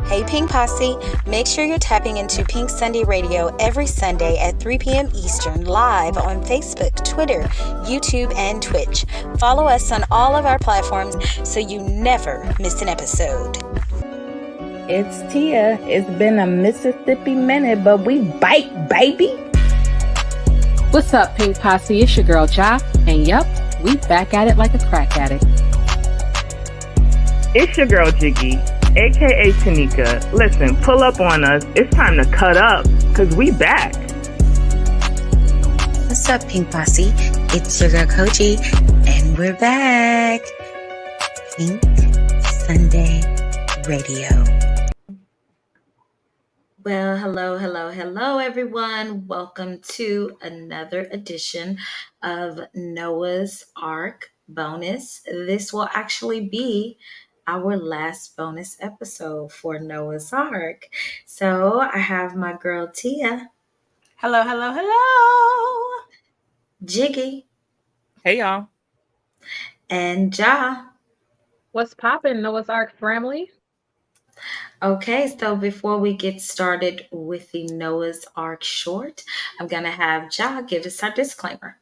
Hey Pink Posse, make sure you're tapping into Pink Sunday Radio every Sunday at 3 p.m. Eastern live on Facebook, Twitter, YouTube, and Twitch. Follow us on all of our platforms so you never miss an episode. It's Tia. It's been a Mississippi minute, but we bite, baby. What's up, Pink Posse? It's your girl, Ja. And yup, we back at it like a crack addict. It's your girl, Jiggy, a.k.a. Tanika. Listen, pull up on us. It's time to cut up, because we back. What's up, Pink Posse? It's your girl, Kogi, and we're back. Pink Sunday Radio. Well, hello, everyone. Welcome to another edition of Noah's Ark bonus. This will actually be our last bonus episode for Noah's Ark. So I have my girl Tia. Hello. Jiggy. Hey, y'all. And Ja. What's poppin', Noah's Ark family? Okay, so before we get started with the Noah's Ark short, I'm going to have Ja give us our disclaimer.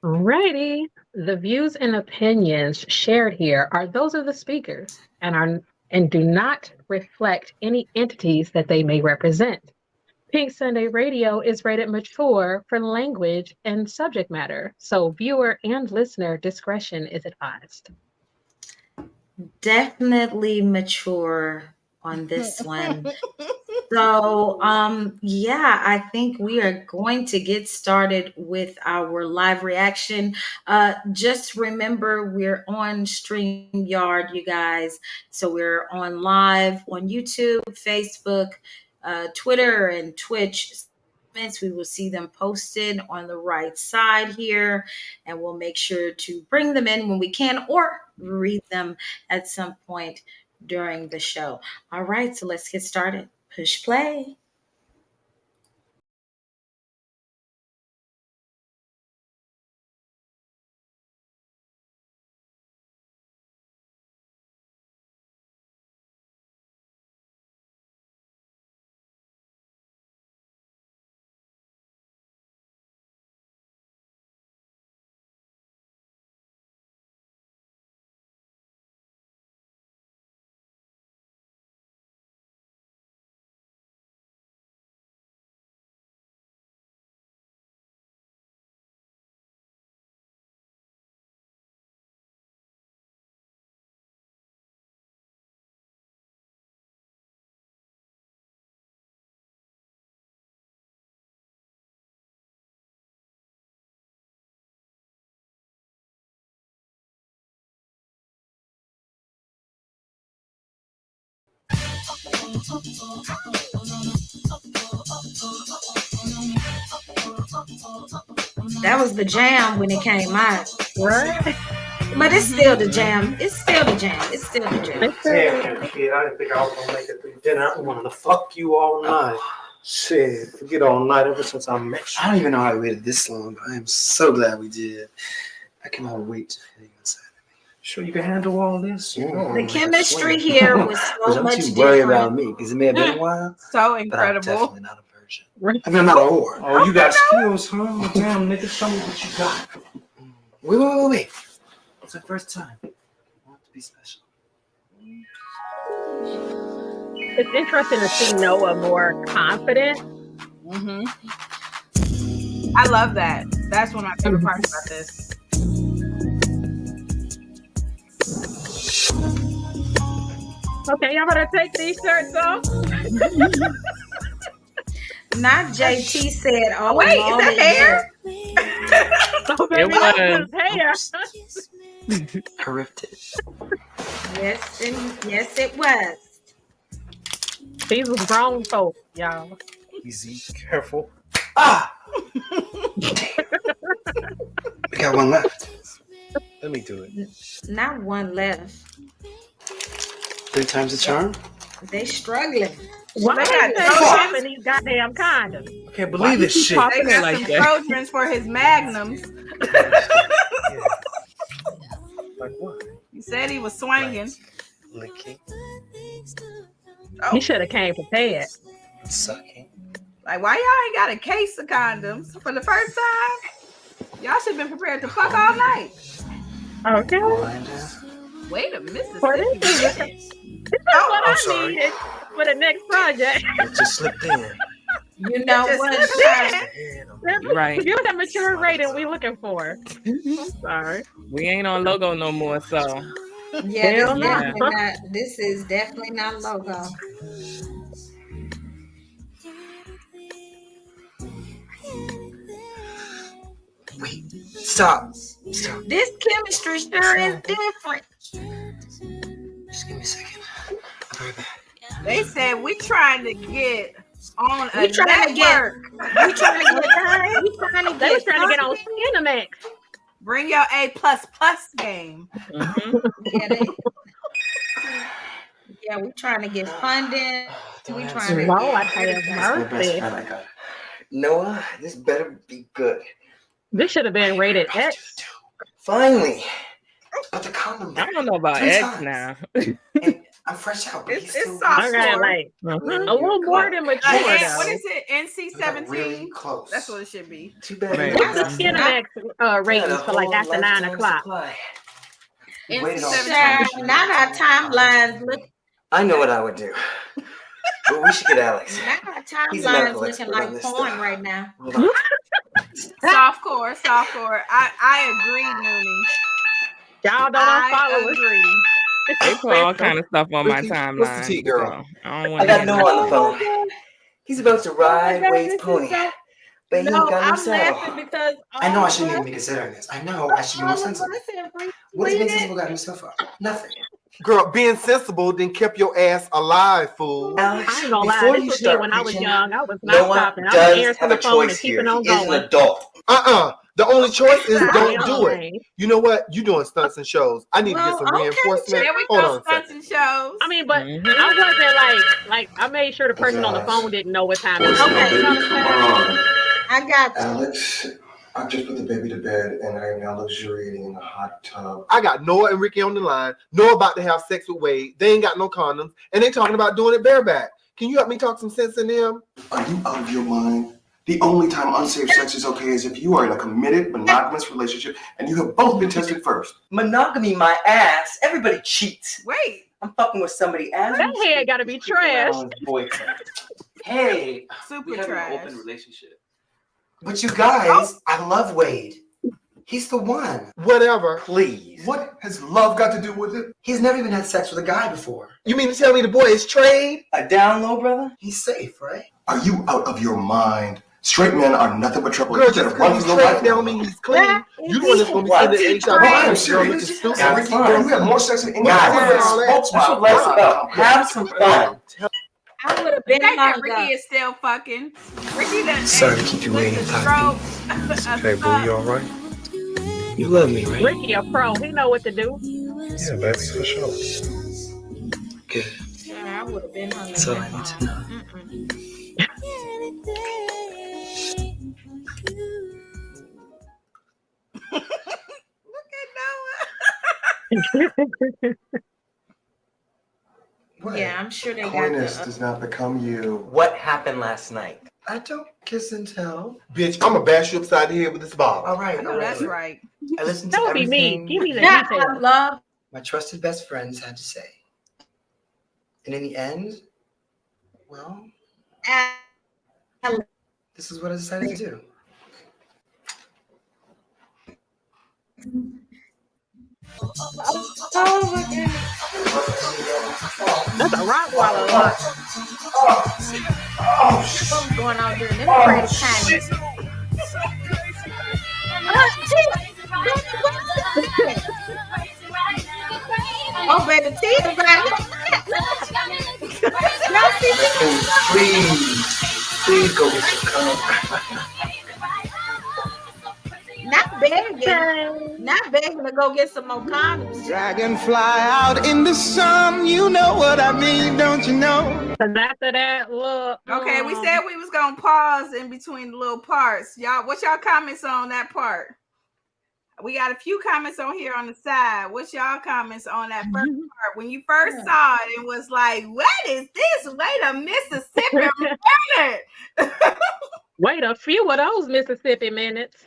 Alrighty. The views and opinions shared here are those of the speakers and do not reflect any entities that they may represent. Pink Sunday Radio is rated mature for language and subject matter, so viewer and listener discretion is advised. Definitely mature on this one. So, I think we are going to get started with our live reaction. Just remember, we're on StreamYard, you guys. So we're on live on YouTube, Facebook, Twitter, and Twitch. We will see them posted on the right side here, and we'll make sure to bring them in when we can or read them at some point during the show. All right, so let's get started. Push play. That was the jam when it came out. Right. But it's still the jam. It's still the jam. Damn, kid, I didn't think I was going to make it through dinner. I wanted to fuck you all night. Shit, forget all night ever since I met you. I don't even know how we waited this long, but I am so glad we did. I cannot wait to hear you inside of me. Sure you can handle all this? Yeah. The chemistry here was so much Don't you worry different. about me, because it may have been a while. So But I'm incredible. definitely not a virgin. I mean, I'm not a whore. Oh, you got skills, huh? Well, damn, nigga, show me what you got. Wait. It's our first time. I want it to be special. It's interesting to see Noah more confident. Mm-hmm. I love that. That's one of my favorite parts about this. Okay, y'all better take these shirts off. Not JT said, oh, Wait, is that hair? So baby, that was hair. I ripped it. Yes, it was. These was grown folk, y'all. Easy, careful. Ah! We got one left. Let me do it. Not one left. 3 times the charm? They struggling. Why They got got so Trojans. in these goddamn condoms? I can't believe this shit. They got some Trojans for his magnums. Like what? He said he was swinging. Licking. He should have came prepared. Sucking. Like, why y'all ain't got a case of condoms for the first time? Y'all should have been prepared to fuck all night. Okay. Wait a Mississippi. For this is what I needed for the next project. It just slipped in. You know what? Right. Give that mature rating we looking for. I'm sorry. We ain't on logo no more, so. Yeah, this is definitely not logo. Wait, stop. This chemistry sure is different. Just give me a second. I'll be right back. They said we trying to get on a We trying to network. They was trying to get on Cinemax. Bring your A++ game. Yeah, we trying to get funding. We trying to Lord get have mercy. Noah, this better be good. This should have been rated X. Finally. But the condom. I don't know about X now. And I'm fresh out. But It's still soft Okay, core. like a little more than mature though. What is it? NC-17? Really close. That's what it should be. Too bad. Right. What's the Cinemax ratings for like after 9 o'clock? NC-17. Not our timelines look. I know what I would do. But we should get Alex. Not our He's a timelines medical looking expert on like this porn stuff. right now. Hold on. Soft core. I agree, Noonie. Y'all don't unfollow us. agree. They put all kind of stuff on my What's the timeline. tea, girl? So I don't I want got to Noah on the phone. He's about to ride Wade's pony. But he ain't got no I'm saddle. laughing because I know I shouldn't even be considering this. I know I should be more sensible. What does being sensible got me so far? Nothing. Girl, being sensible then kept your ass alive, fool. Alex, I ain't gonna lie, before this you was me start when I was preaching, young. I was not Noah stopping. I was does answering have a the phone and choice here. keeping on He is an going. adult. The only choice is don't do it. Right. You know what? You doing stunts and shows. I need to get some Well, okay, reinforcement. There we Hold go, on a stunts second. and shows. I mean, but I wasn't like I made sure the person on the phone didn't know what time it was. Okay, you know what I'm saying? I got you. Alex, I've just put the baby to bed and I am now luxuriating in a hot tub. I got Noah and Ricky on the line. Noah about to have sex with Wade. They ain't got no condoms, and they talking about doing it bareback. Can you help me talk some sense in them? Are you out of your mind? The only time unsafe sex is okay is if you are in a committed, monogamous relationship and you have both been tested first. Monogamy, my ass. Everybody cheats. Wait, I'm fucking with somebody else. That head gotta be trash. Hey, super we have trash. an open relationship. But you guys, I love Wade. He's the one. Whatever. Please. What has love got to do with it? He's never even had sex with a guy before. You mean to tell me the boy is trade? A down low, brother? He's safe, right? Are you out of your mind? Straight men are nothing but trouble. Girl, You just gotta run because for he's your trade life. don't mean he's clean. You the one that's gonna be sending HIV. No, I am Girl, serious. looking stupid. Yeah, Ricky, girl, you have more sex than any Guys, guy. that's what life's about. Have some fun. I would have been The fact that longer. Ricky is still fucking. Ricky done. Sorry to keep you waiting, Poppy. Hey, boo, you all right? You love me, right? Ricky a pro. He know what to do. Yeah, baby, for sure. Good. Yeah, I would have been hungry. That's all I need to know. Look at Noah. Yeah, I'm sure they got Coyness the. does not become you. What happened last night? I don't kiss and tell. Bitch, I'm gonna bash you upside the head with this bottle. All right, I know that's right. I listened That to would be me. everything Give me the Yeah, details. I love. my trusted best friends had to say. And in the end, well, this is what I decided to do. That's a rock wallow. What's going on here? Them pretty tiny. Oh, baby, Tina's right Please go get some cum. Not begging. Not begging to go get some more condoms. Dragonfly out in the sun, you know what I mean, don't you know? Cause after that, look. Okay, we said we was gonna pause in between the little parts. Y'all, what's y'all comments on that part? We got a few comments on here on the side. What's y'all comments on that first part? When you first saw it, it was like, what is this? Wait a Mississippi minute. Wait a few of those Mississippi minutes.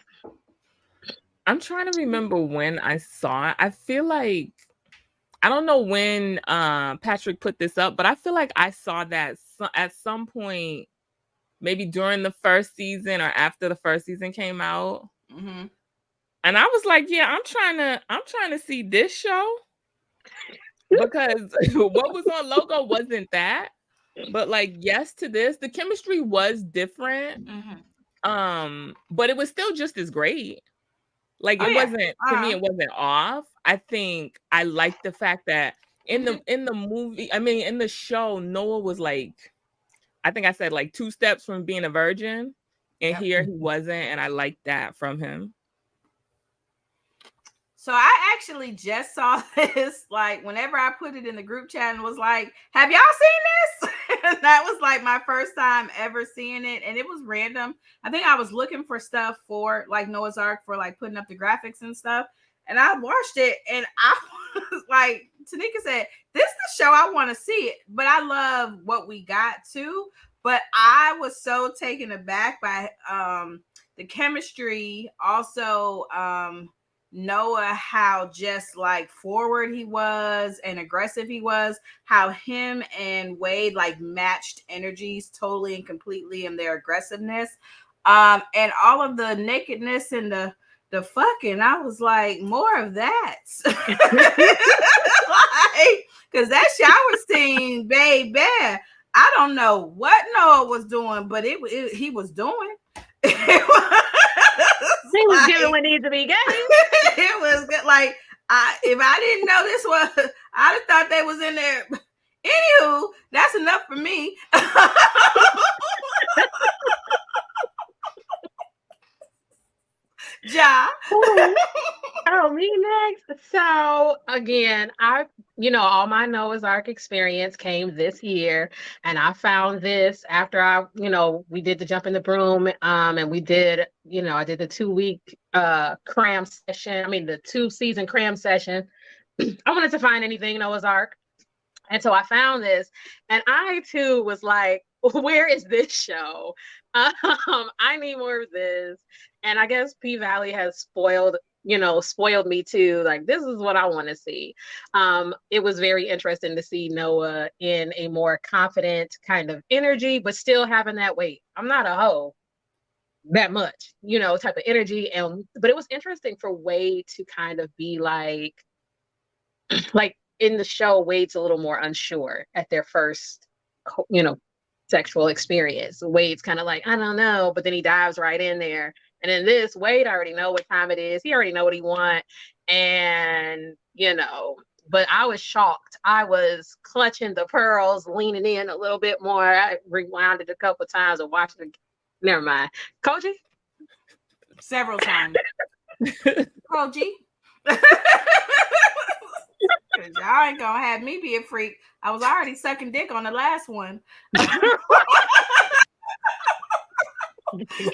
I'm trying to remember when I saw it. I feel like I don't know when Patrik put this up, but I feel like I saw that at some point, maybe during the first season or after the first season came out. Mm-hmm. And I was like, yeah, I'm trying to see this show, because what was on Logo wasn't that. But like, yes to this. The chemistry was different. Mm-hmm. But it was still just as great. Like, it wasn't, to me, it wasn't off. I think I liked the fact that in the movie, I mean, in the show, Noah was like, I think I said like 2 steps from being a virgin, and here he wasn't, and I liked that from him. So I actually just saw this, like, whenever I put it in the group chat and was like, have y'all seen this? That was like my first time ever seeing it. And it was random. I think I was looking for stuff for like Noah's Ark for like putting up the graphics and stuff. And I watched it and I was like, Tanika said, this is the show I want to see it. But I love what we got too. But I was so taken aback by the chemistry. Also, Noah, how just like forward he was and aggressive he was, how him and Wade like matched energies totally and completely in their aggressiveness, and all of the nakedness and the fucking. I was like, more of that. Like, because that shower scene, baby, I don't know what Noah was doing, but he was doing. He was giving what needs to be given. It was good. Like, if I didn't know this was, I'd have thought they was in there. Anywho, that's enough for me. Ja. Oh, me next. So again, all my Noah's Ark experience came this year, and I found this after we did the jump in the broom, and we did, I did the 2-week cram session. I mean, the 2-season cram session. I wanted to find anything Noah's Ark, and so I found this, and I too was like, where is this show? I need more of this. And I guess P Valley has spoiled me too. Like, this is what I want to see. It was very interesting to see Noah in a more confident kind of energy, but still having that, wait, I'm not a hoe that much, type of energy. But it was interesting for Wade to kind of be like in the show, Wade's a little more unsure at their first, sexual experience. Wade's kind of like, I don't know, but then he dives right in there. And in this, Wade already know what time it is. He already know what he want. And, but I was shocked. I was clutching the pearls, leaning in a little bit more. I rewound it a couple of times and watched it. Never mind. Kogi? Several times. Kogi? Y'all ain't gonna have me be a freak. I was already sucking dick on the last one.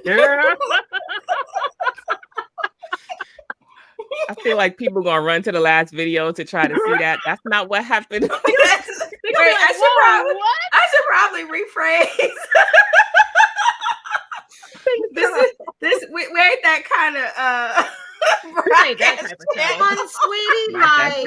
Girl. I feel like people gonna run to the last video to try to see that. That's not what happened. Wait, I should probably rephrase. this we ain't that kind of ain't that type of show. Come on, sweetie, like,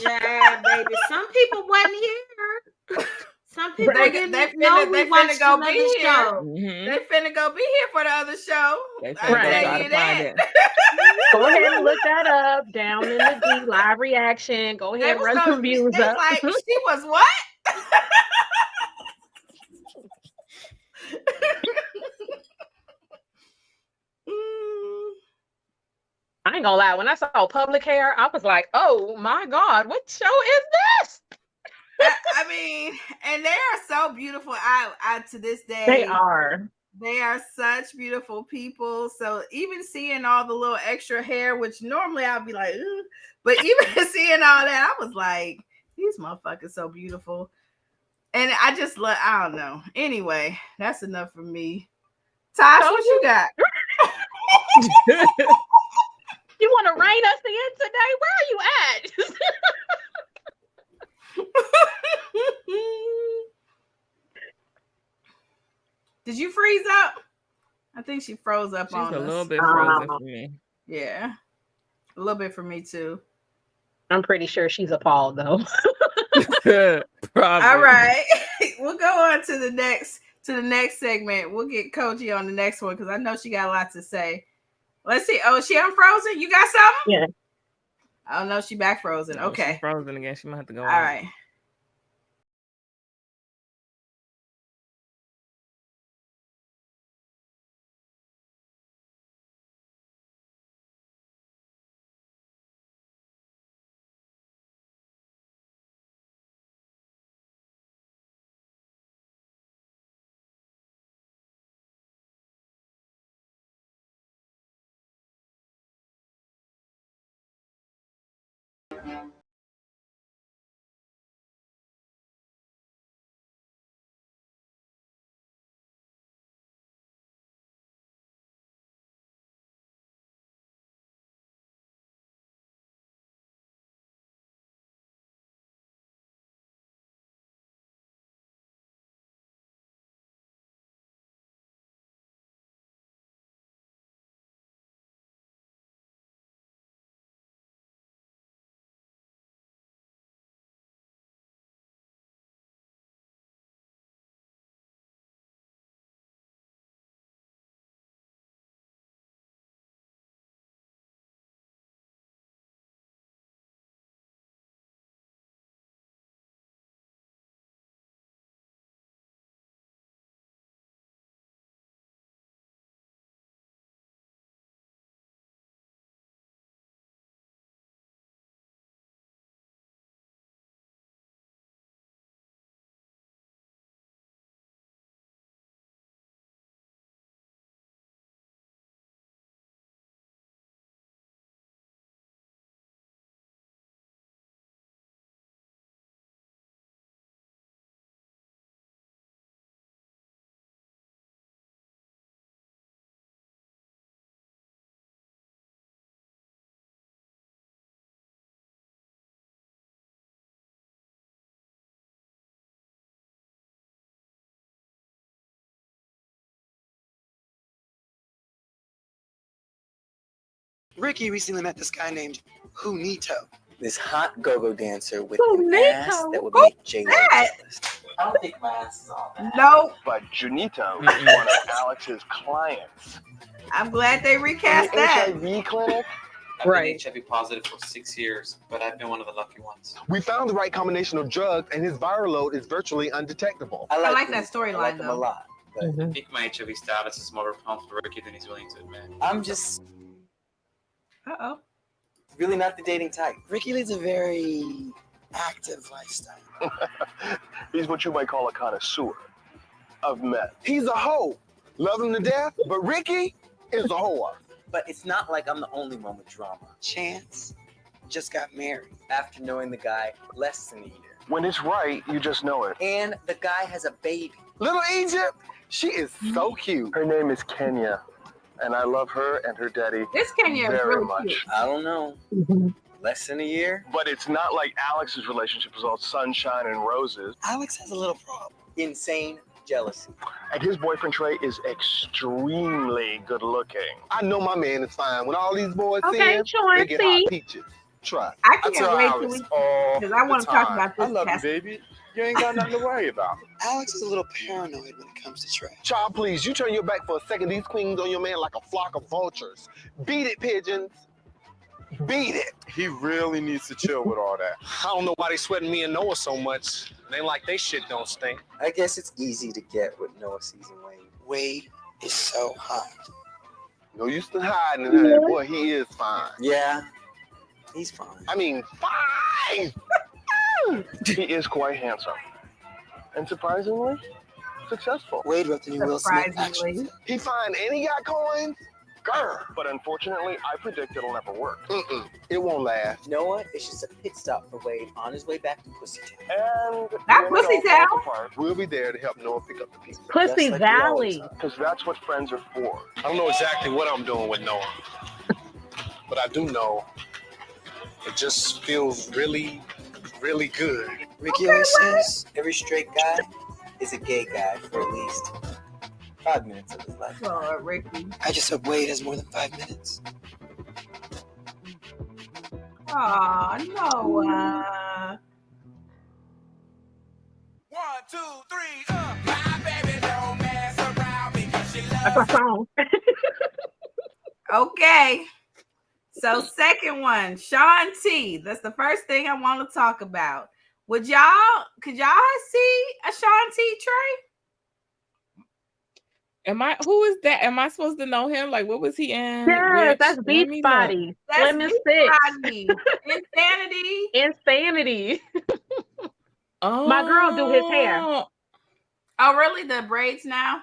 yeah, baby. Some people wasn't here. Some people didn't know we watched go another be show. Here. They finna go be here for the other show. They finna Go ahead and look that up down in the D live reaction. Go ahead and run some views up. Like, she was what? I ain't gonna lie. When I saw Public Hair, I was like, oh my God, what show is this? I mean, and they are so beautiful. I to this day, they are such beautiful people. So even seeing all the little extra hair, which normally I'd be like, ugh, but even seeing all that, I was like, these motherfuckers so beautiful. And I just love, I don't know. Anyway, that's enough for me. Tosh, what you got? You want to rein us in today? Where are you at? Did you freeze up? I think she froze up on us. She's a little bit frozen for me. Yeah. A little bit for me too. I'm pretty sure she's appalled though. All right. We'll go on to the next segment. We'll get Kogi on the next one because I know she got a lot to say. Let's see. Oh, is she unfrozen? You got something? Yeah. Oh no, she back frozen. No, okay. She's frozen again. She might have to go All out. right. Ricky recently met this guy named Junito. This hot go-go dancer with an ass that would make J-Lo jealous. I don't think my ass is all that. No. But Junito is one of Alex's clients. I'm glad they recast that. HIV clinic? I've been HIV positive for 6 years, but I've been one of the lucky ones. We found the right combination of drugs, and his viral load is virtually undetectable. I like that storyline though. A lot. I think my HIV status is more profound for Ricky than he's willing to admit. I'm just Uh-oh. really not the dating type. Ricky leads a very active lifestyle. He's what you might call a connoisseur of meth. He's a hoe. Love him to death, but Ricky is a whore. But it's not like I'm the only one with drama. Chance just got married after knowing the guy less than a year. When it's right, you just know it. And the guy has a baby. Little Egypt, she is so cute. Her name is Kenya, and I love her and her daddy This Kenya is very really much. cute. I don't know. Less than a year? But it's not like Alex's relationship is all sunshine and roses. Alex has a little problem. Insane jealousy. And his boyfriend Trey is extremely good looking. I know my man is fine. When all these boys see Okay, him, they get Chauncey. hot peaches. Try. I can't tell wait Alex all because I want the to talk time. about this. I love you, test. baby. You ain't got nothing to worry about. Alex is a little paranoid when it comes to Trey. Child, please, you turn your back for a second. These queens on your man like a flock of vultures. Beat it, pigeons. Beat it. He really needs to chill with all that. I don't know why they sweating me and Noah so much. They like they shit don't stink. I guess it's easy to get with Noah season Wade. Wade is so hot. No use to hiding in her. Boy, he is fine. Yeah, he's fine. I mean, fine. He is quite handsome. And surprisingly, successful. Wade wrote the new Will Smith action Surprisingly. film. He fine and he got coins. Girl. But unfortunately, I predict it'll never work. It won't last. Noah is just a pit stop for Wade on his way back to Pussytown. And Not when it all Pussytown. falls apart, We'll be there to help Noah pick up the pieces. Pussy Just like we always Valley. are. because that's what friends are for. I don't know exactly what I'm doing with Noah. but I do know it just feels really, really good. Ricky always says every straight guy is a gay guy for at least 5 minutes of his life. Oh, Ricky. I just hope Wade has more than 5 minutes. Aw, Noah. 1, 2, 3, my baby don't mess around because she loves song. Okay. So second one, Shaun T. That's the first thing I want to talk about. Could y'all see a Shaun T Trey? Who is that? Am I supposed to know him? Like, what was he in? Yes, that's Beachbody. That's Slim and Six. Insanity. Insanity. Oh, my girl do his hair. Oh, really? The braids now?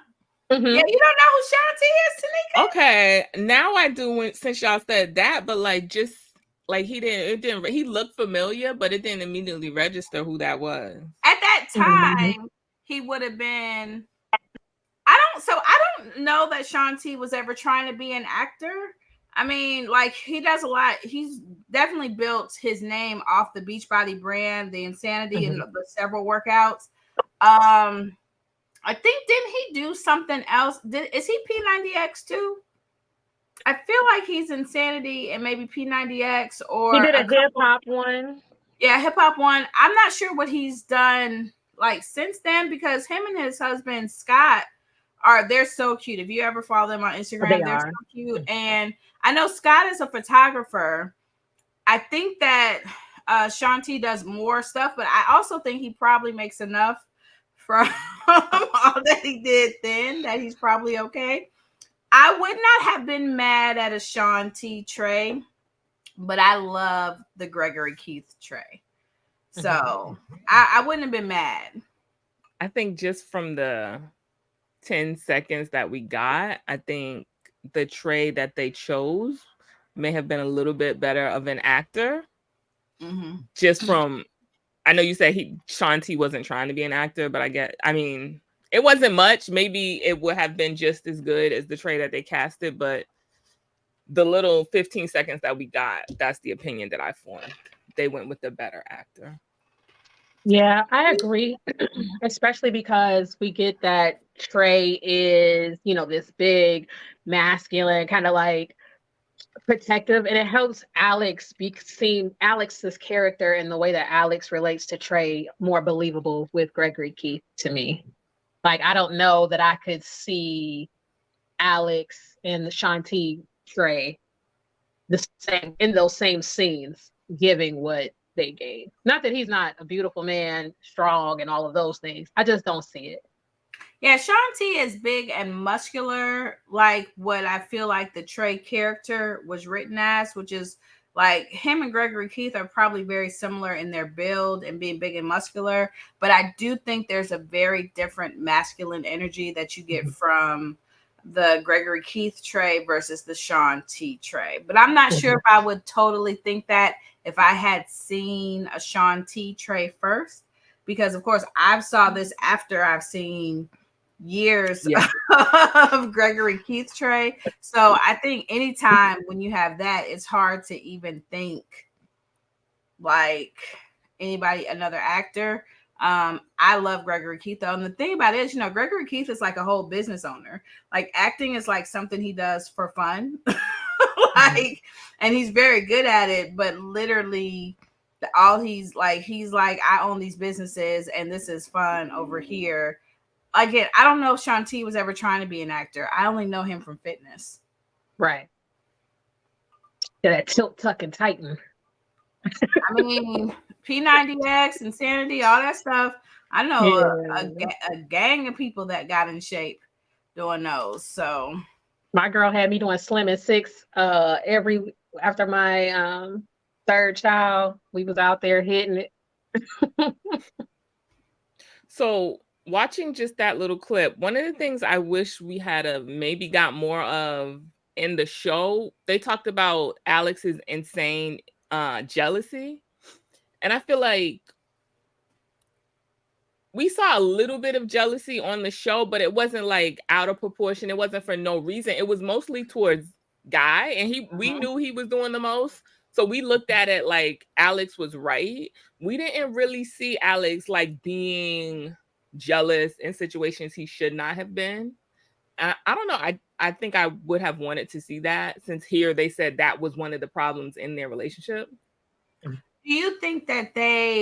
Mm-hmm. Yeah, you don't know who Shaun T is, Tanika? Okay, now I do. Since y'all said that, but like, just like he looked familiar, but it didn't immediately register who that was. At that time, he would have been. I don't know that Shaun T was ever trying to be an actor. I mean, like, he does a lot. He's definitely built his name off the Beachbody brand, the Insanity, and the several workouts. I think, didn't he do something else? Is he P90X too? I feel like he's Insanity and maybe P90X, or he did a hip hop one. Yeah, hip hop one. I'm not sure what he's done like since then, because him and his husband Scott they're so cute. If you ever follow them on Instagram, they're so cute. And I know Scott is a photographer. I think that Shaun T does more stuff, but I also think he probably makes enough from all that he did then that he's probably okay. I would not have been mad at a Shaun T Trey, but I love the Gregory Keith Trey. So I wouldn't have been mad. I think just from the 10 seconds that we got, I think the Trey that they chose may have been a little bit better of an actor. Just from, I know you said Shaun T wasn't trying to be an actor, but I mean, it wasn't much. Maybe it would have been just as good as the Trey that they casted, but the little 15 seconds that we got, that's the opinion that I formed. They went with the better actor. Yeah, I agree. Especially because we get that Trey is, this big, masculine, kind of like protective, and it helps Alex seem Alex's character and the way that Alex relates to Trey more believable with Gregory Keith to me. Like, I don't know that I could see Alex and the Shaun T Trey the same in those same scenes giving what they gave. Not that he's not a beautiful man, strong, and all of those things. I just don't see it. Yeah, Shaun T is big and muscular, like what I feel like the Trey character was written as, which is like him and Gregory Keith are probably very similar in their build and being big and muscular. But I do think there's a very different masculine energy that you get from the Gregory Keith Trey versus the Shaun T Trey. But I'm not sure if I would totally think that if I had seen a Shaun T Trey first, because of course I saw this after I've seen years of Gregory Keith Trey. So I think anytime when you have that, it's hard to even think like another actor. I love Gregory Keith though. And the thing about it is, Gregory Keith is like a whole business owner. Like, acting is like something he does for fun. And he's very good at it, but literally he's like, I own these businesses and this is fun over here. Again, I don't know if Shaun T was ever trying to be an actor. I only know him from fitness. Right. Yeah, that tilt, tuck, and tighten. I mean, P90X, Insanity, all that stuff. I know a gang of people that got in shape doing those. So my girl had me doing Slim and Six after my third child. We was out there hitting it. So watching just that little clip, one of the things I wish we had maybe got more of in the show, they talked about Alex's insane jealousy. And I feel like we saw a little bit of jealousy on the show, but it wasn't like out of proportion. It wasn't for no reason. It was mostly towards guy, and we knew he was doing the most. So we looked at it like Alex was right. We didn't really see Alex like being jealous in situations he should not have been. I don't know. I think I would have wanted to see that, since here they said that was one of the problems in their relationship. Do you think that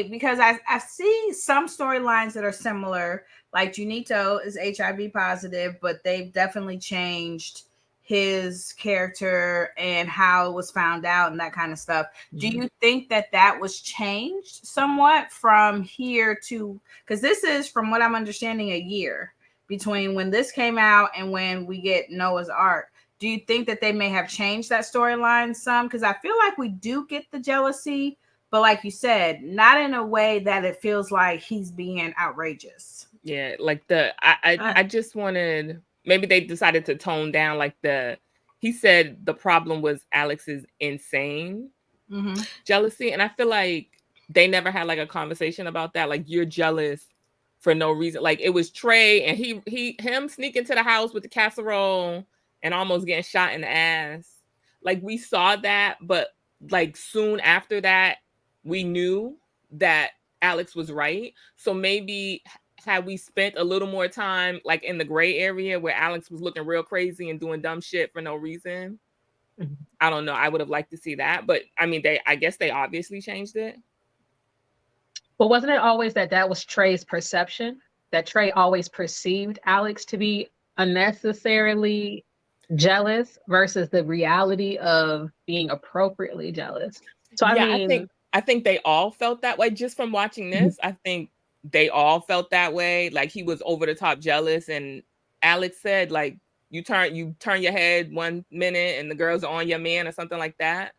because I see some storylines that are similar, like Junito is HIV positive, but they've definitely changed his character and how it was found out and that kind of stuff. Do you think that was changed somewhat from here to, because this is, from what I'm understanding, a year between when this came out and when we get Noah's Ark? Do you think that they may have changed that storyline some? Because I feel like we do get the jealousy, but like you said, not in a way that it feels like he's being outrageous. Yeah, like I just wanted, maybe they decided to tone down like he said the problem was Alex's insane jealousy, and I feel like they never had like a conversation about that. Like, you're jealous for no reason. Like, it was Trey and him sneaking to the house with the casserole and almost getting shot in the ass. Like, we saw that, but like soon after that, we knew that Alex was right. So maybe had we spent a little more time like in the gray area where Alex was looking real crazy and doing dumb shit for no reason, I don't know. I would have liked to see that, but I mean, I guess they obviously changed it. But wasn't it always that was Trey's perception? That Trey always perceived Alex to be unnecessarily jealous versus the reality of being appropriately jealous. So yeah, I mean, I think they all felt that way just from watching this. I think they all felt that way. Like, he was over the top jealous, and Alex said like, you turn your head 1 minute and the girls are on your man or something like that.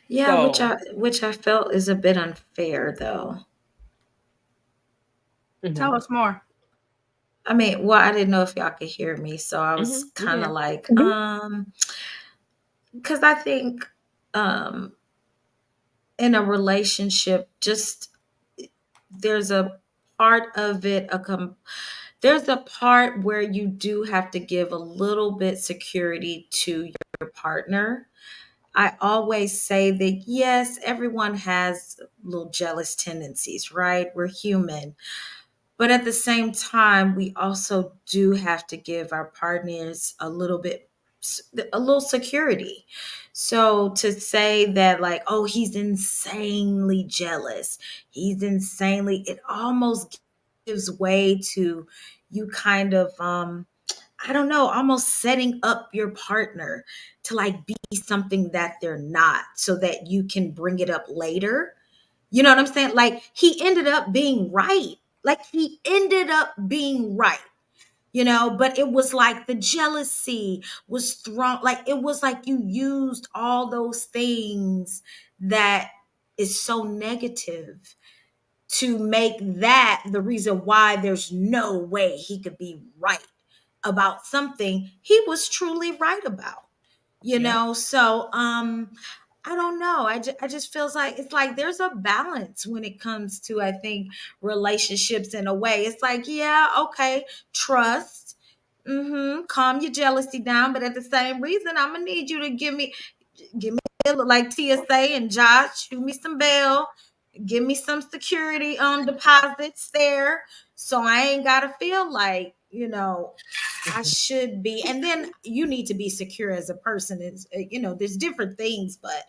Yeah, which I felt is a bit unfair though. Tell us more. I mean, well, I didn't know if y'all could hear me, so I was kind of like, because I think in a relationship, just there's a part of it, there's a part where you do have to give a little bit security to your partner. I always say that yes, everyone has little jealous tendencies, right? We're human. But at the same time, we also do have to give our partners a little security. So to say that like, oh, he's insanely jealous, it almost gives way to you kind of I don't know, almost setting up your partner to like be something that they're not, so that you can bring it up later. You know what I'm saying? Like, he ended up being right. But it was like the jealousy was thrown, like it was like you used all those things that is so negative to make that the reason why there's no way he could be right about something he was truly right about. So I don't know. I just feels like it's like there's a balance when it comes to, I think, relationships. In a way, it's like, yeah, okay, trust, calm your jealousy down, but at the same reason, I'm gonna need you to give me like TSA and Josh, shoot me some bail, give me some security deposits there, so I ain't gotta feel like, I should be. And then you need to be secure as a person. Is there's different things, but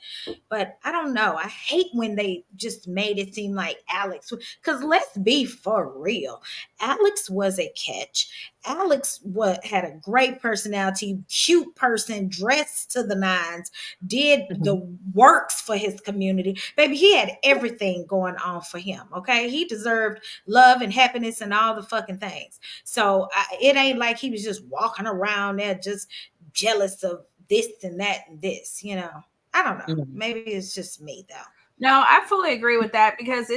I don't know. I hate when they just made it seem like Alex, because let's be for real. Alex was a catch. Alex had a great personality, cute person, dressed to the nines, did the works for his community. Baby, he had everything going on for him. Okay, he deserved love and happiness and all the fucking things. So it ain't like he was just walking around there just jealous of this and that and this. I don't know. Maybe it's just me though. No, I fully agree with that, because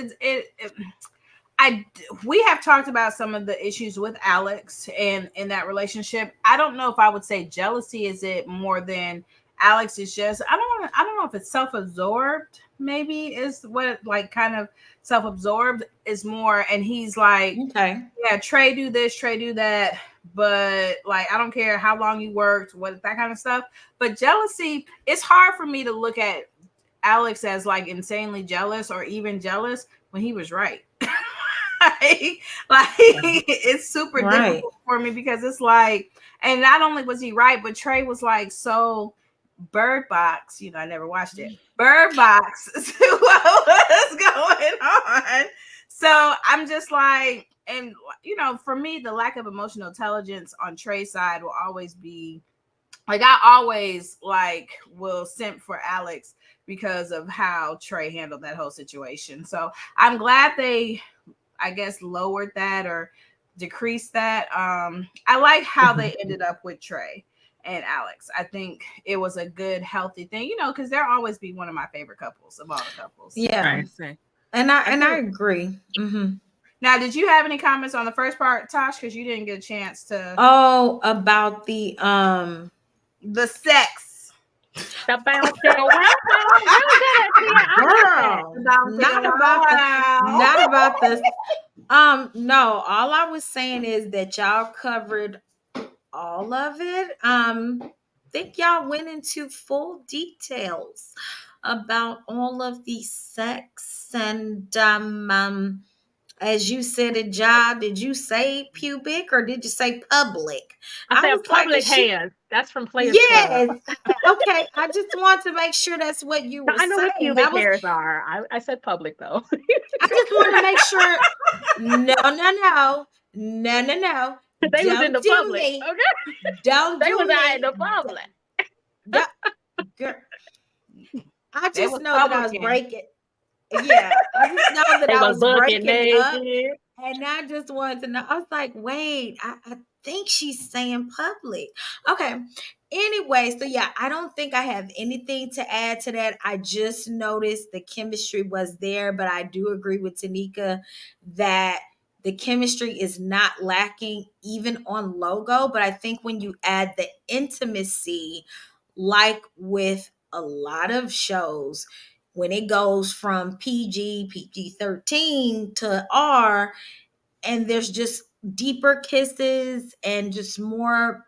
we have talked about some of the issues with Alex and in that relationship. I don't know if I would say jealousy is it more than Alex is just I don't know if it's self-absorbed, maybe is what like kind of self-absorbed is more, and he's like, okay, yeah, Trey do this, Trey do that, but like I don't care how long you worked, what that kind of stuff. But jealousy, it's hard for me to look at Alex as like insanely jealous or even jealous when he was right. like it's super right. difficult for me because it's like, and not only was he right, but Trey was like so Bird Box. You know, I never watched it. Bird Box. What was going on? So I'm just like, and you know, for me, the lack of emotional intelligence on Trey's side will always be like I always like will simp for Alex because of how Trey handled that whole situation. So I'm glad they, I guess, lowered that or decreased that. I like how they ended up with Trey and Alex. I think it was a good, healthy thing, you know, because they'll always be one of my favorite couples of all the couples. Yeah, Right. and I agree. Now, did you have any comments on the first part, Tosh? Because you didn't get a chance to. Oh, about the sex. The bouncing around. Real good, Tia. I like that. girl, not about this. No, all I was saying is that y'all covered all of it. Think y'all went into full details about all of the sex and as you said a job, did you say pubic or did you say public? I said was public is she, hands. That's from Players Club. yes. Okay, I just want to make sure that's what you were I know what saying. pubic hairs are. I said public though. I just want to make sure. No. They was in Don't the do public. me. Okay. Don't They do was out in me. the public. Girl, I They just was know that I was publican. breaking. Yeah, I just know that They I was was bucket breaking up, naked. and I just wanted to know. I was like, wait, I think she's saying public. Okay. Anyway, so yeah, I don't think I have anything to add to that. I just noticed the chemistry was there, but I do agree with Tanika that the chemistry is not lacking even on logo. But I think when you add the intimacy, like with a lot of shows, when it goes from PG 13 to R, and there's just deeper kisses and just more,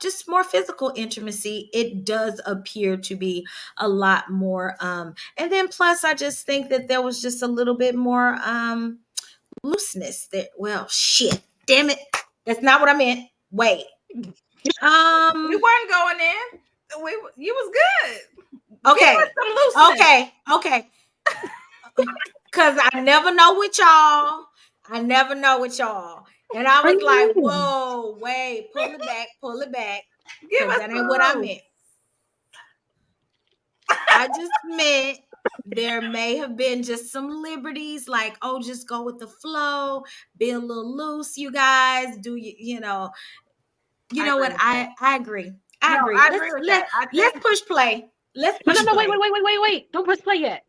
just more physical intimacy, it does appear to be a lot more. And then plus, I just think that there was just a little bit more looseness. That well, shit, damn it, that's not what I meant. Wait, we weren't going in. You was good. Okay. Give us some looseness. Okay. Cause I never know with y'all. And I was like, whoa, wait, pull it back. Give us That ain't what I meant. I just meant there may have been just some liberties, like, oh, just go with the flow, be a little loose, you guys. Do you know what? I agree. I agree. I agree with that. Let's push play. Let's push No, play. wait. Don't push play yet.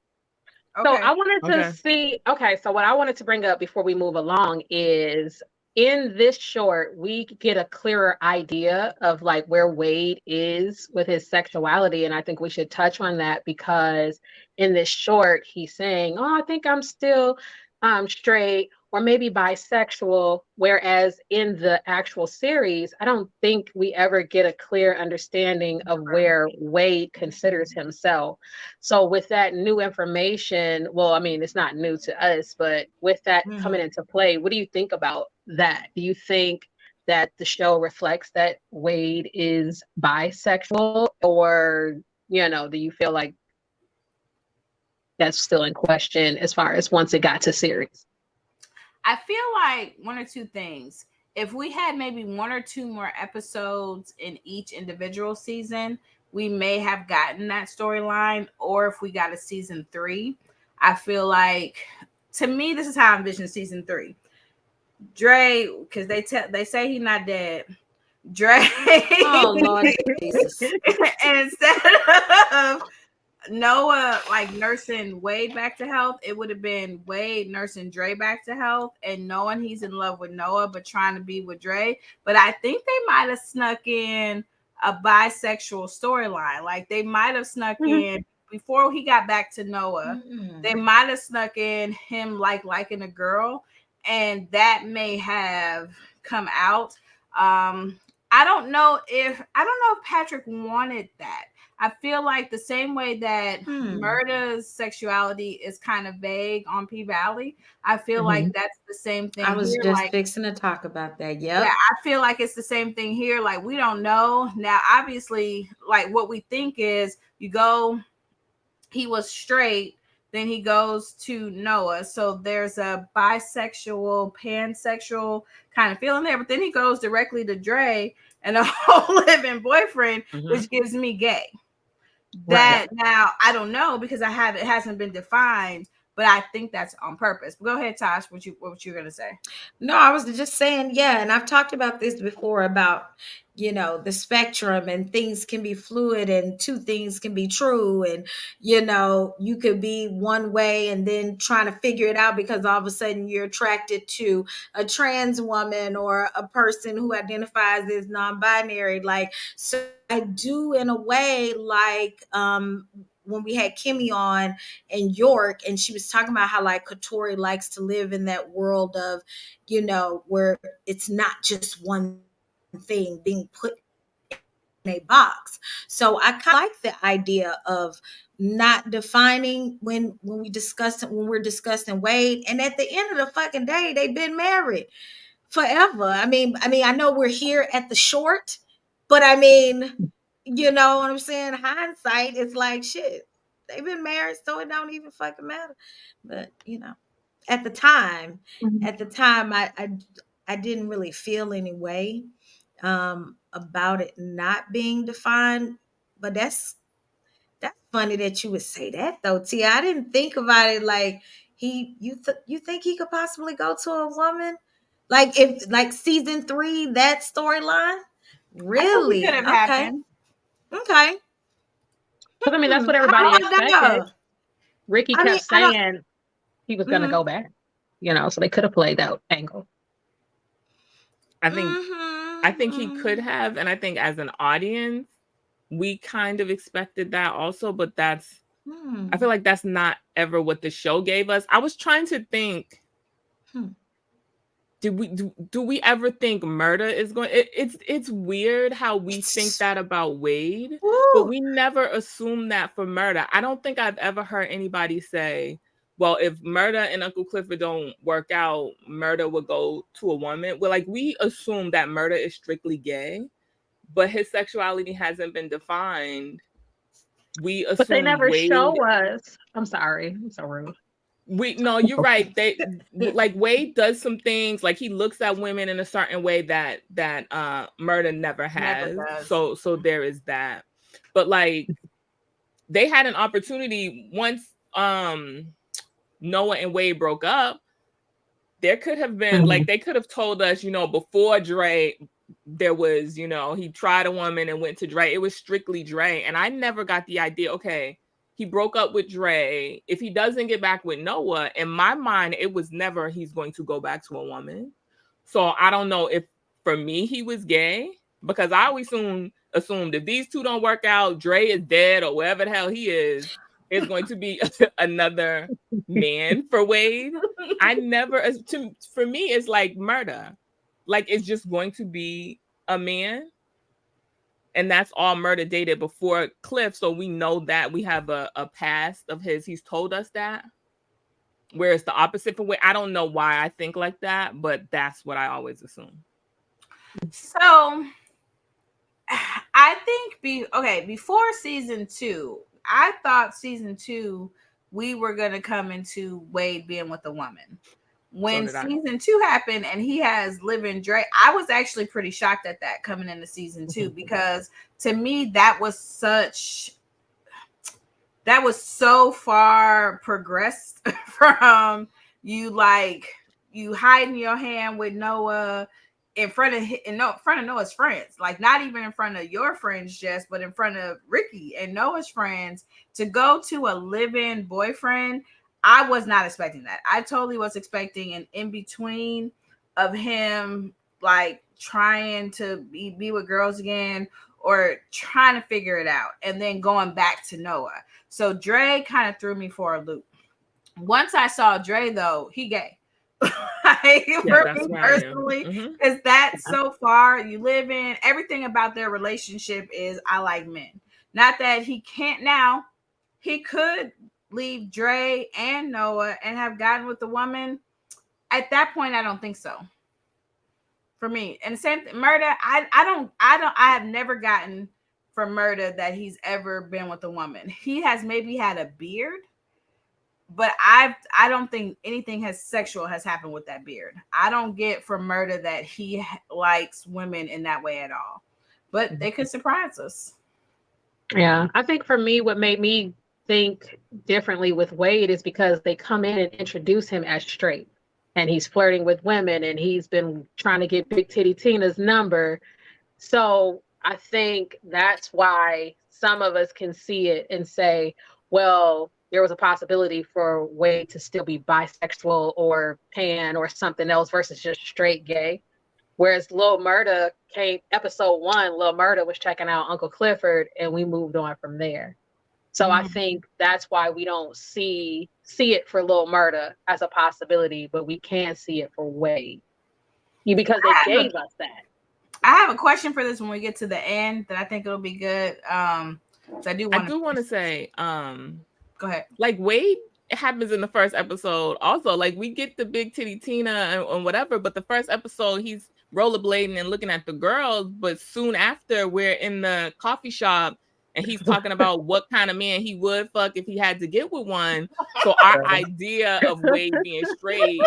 Okay. So I wanted to see, so what I wanted to bring up before we move along is in this short, we get a clearer idea of like where Wade is with his sexuality. And I think we should touch on that because in this short, he's saying, oh, I think I'm still straight or maybe bisexual. Whereas in the actual series, I don't think we ever get a clear understanding of where Wade considers himself. So with that new information, well, I mean, it's not new to us, but with that coming into play, what do you think about that? Do you think that the show reflects that Wade is bisexual, or, do you feel like that's still in question as far as once it got to series? I feel like one or two things. If we had maybe one or two more episodes in each individual season, we may have gotten that storyline. Or if we got a season 3, I feel like, to me, this is how I envision season 3. Dre, because they say he's not dead. Dre. Oh Lord Jesus. And instead of Noah like nursing Wade back to health, it would have been Wade nursing Dre back to health and knowing he's in love with Noah but trying to be with Dre. But I think they might have snuck in a bisexual storyline. Like they might have snuck in before he got back to Noah. They might have snuck in him liking a girl, and that may have come out. I don't know if Patrik wanted that. I feel like the same way that Murda's sexuality is kind of vague on P Valley, I feel like that's the same thing I was here. just Like, fixing to talk about that. yeah, Yep. I feel like it's the same thing here. Like, we don't know. Now, obviously, like what we think is he was straight, then he goes to Noah. So there's a bisexual, pansexual kind of feeling there. But then he goes directly to Dre and a whole living boyfriend, which gives me gay. That now I don't know because it hasn't been defined, but I think that's on purpose. But go ahead, Tosh. What you gonna say? No, I was just saying, yeah, and I've talked about this before about, the spectrum and things can be fluid and two things can be true. And, you could be one way and then trying to figure it out because all of a sudden you're attracted to a trans woman or a person who identifies as non-binary. Like, so I do in a way like, when we had Kimmy on in York, and she was talking about how like Katori likes to live in that world of, where it's not just one thing being put in a box. So I kind of like the idea of not defining when we're discussing Wade. And at the end of the fucking day, they've been married forever. I mean, I know we're here at the short, but I mean, you know what I'm saying? Hindsight is like shit. They've been married, so it don't even fucking matter. But at the time, I didn't really feel any way about it not being defined. But that's funny that you would say that though, Tia. I didn't think about it like you think he could possibly go to a woman? Like if like season 3, that storyline? I think it could Really? have Okay. happened. Okay. Because I mean, that's what How everybody about expected. that? Ricky I mean, kept I don't. saying he was going to go back, so they could have played that angle. I think he could have, and I think as an audience, we kind of expected that also, but I feel like that's not ever what the show gave us. I was trying to think, do we ever think murder is going? It's weird how we think that about Wade, but we never assume that for murder. I don't think I've ever heard anybody say, well, if murder and Uncle Clifford don't work out, murder would go to a woman. Well, like we assume that murder is strictly gay, but his sexuality hasn't been defined. We assume but they never Wade. show us. I'm sorry, I'm so rude. No, you're right. They like Wade does some things, like he looks at women in a certain way that murder never has. So there is that. But like they had an opportunity once Noah and Wade broke up. There could have been like they could have told us, before Dre, there was, he tried a woman and went to Dre. It was strictly Dre. And I never got the idea, okay, he broke up with Dre. If he doesn't get back with Noah, in my mind, it was never he's going to go back to a woman. So I don't know if for me he was gay, because I always assumed if these two don't work out, Dre is dead or wherever the hell he is going to be another man for Wade. I never, for me, it's like murder. Like it's just going to be a man. And that's all murder dated before Cliff. So we know that we have a past of his. He's told us that. Where it's the opposite for Wade. I don't know why I think like that, but that's what I always assume. So I think before season 2, I thought season 2 we were gonna come into Wade being with a woman. When season 2 happened and he has living Dre, I was actually pretty shocked at that coming into season 2, because to me that was so far progressed from you hiding your hand with Noah in front of Noah's friends, like not even in front of your friends, Jess, but in front of Ricky and Noah's friends, to go to a live-in boyfriend. I was not expecting that. I totally was expecting an in-between of him like trying to be with girls again, or trying to figure it out, and then going back to Noah. So Dre kind of threw me for a loop. Once I saw Dre, though, he gay. For me personally, because that's so far you live in. Everything about their relationship is I like men. Not that he can't now. He could leave Dre and Noah and have gotten with the woman. At that point, I don't think so. For me, and the same thing, Murda. I have never gotten from Murda that he's ever been with a woman. He has maybe had a beard, but I don't think anything sexual has happened with that beard. I don't get from Murda that he likes women in that way at all. But they could surprise us. Yeah, I think for me, what made me think differently with Wade is because they come in and introduce him as straight, and he's flirting with women, and he's been trying to get Big Titty Tina's number. So I think that's why some of us can see it and say, well, there was a possibility for Wade to still be bisexual or pan or something else versus just straight gay. Whereas Lil Murda came episode 1, Lil Murda was checking out Uncle Clifford, and we moved on from there. So I think that's why we don't see it for Lil Murda as a possibility, but we can see it for Wade. Because they gave us that. I have a question for this when we get to the end that I think it'll be good. So I do want to say, go ahead. Like Wade, it happens in the first episode. Also, like we get the Big Titty Tina and whatever, but the first episode he's rollerblading and looking at the girls. But soon after, we're in the coffee shop and he's talking about what kind of man he would fuck if he had to get with one. So our idea of Wade being straight,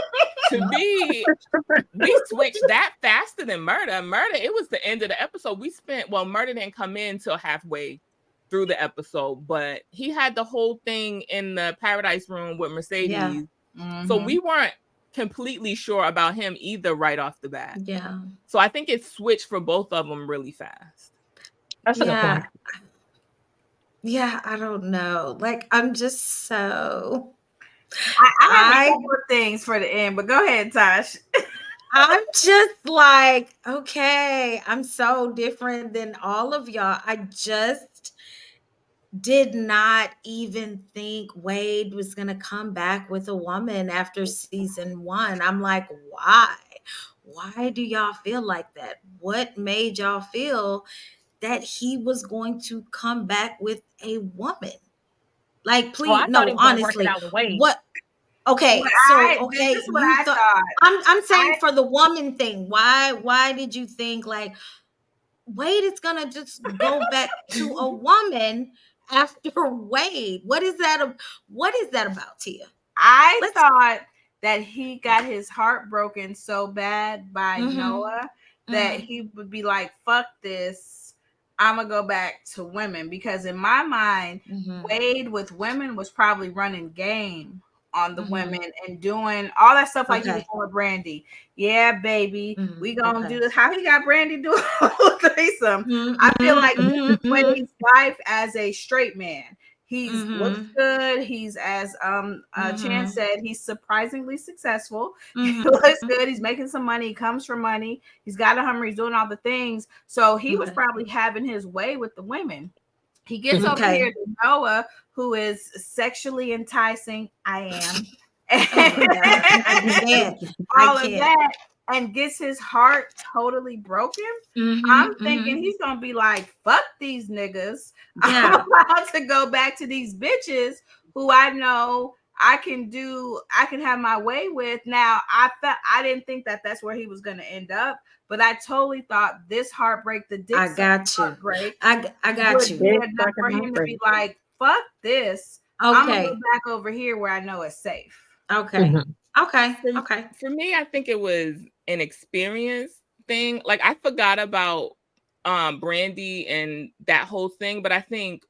to me, we switched that faster than Murda. Murda, it was the end of the episode. Murda didn't come in till halfway through the episode, but he had the whole thing in the Paradise Room with Mercedes. Yeah. So we weren't completely sure about him either right off the bat. Yeah. So I think it switched for both of them really fast. That's a good point. Yeah, I don't know. Like, I'm just so... I have a couple of things for the end, but go ahead, Tosh. I'm just like, okay, I'm so different than all of y'all. I just did not even think Wade was going to come back with a woman after season 1. I'm like, why? Why do y'all feel like that? What made y'all feel that he was going to come back with a woman? Like, please, no, honestly, what? Okay, this is what I thought. I'm saying for the woman thing, why did you think like Wade is gonna just go back to a woman after Wade? What is that about, Tia? I thought that he got his heart broken so bad by Noah that he would be like, fuck this, I'm gonna go back to women. Because in my mind, Wade with women was probably running game on the women and doing all that stuff like he was doing with Brandy. Yeah, baby, we gonna do this. How he got Brandy doing threesome? I feel like this is Wade's life as a straight man. He's looks good. He's, as Chan said, he's surprisingly successful. He looks good. He's making some money. He comes from money. He's got a Hummer. He's doing all the things. So he was probably having his way with the women. He gets over here to Noah, who is sexually enticing. I am. All of that, and gets his heart totally broken. I'm thinking he's gonna be like, fuck these niggas. I'm about to go back to these bitches who I know I can have my way with. Now I didn't think that that's where he was gonna end up, but I totally thought this heartbreak, the Dixon heartbreak, I got you. Enough for him to be like, fuck this. I'm gonna go back over here where I know it's safe. Okay. For me, I think it was an experience thing. Like I forgot about Brandy and that whole thing, but I think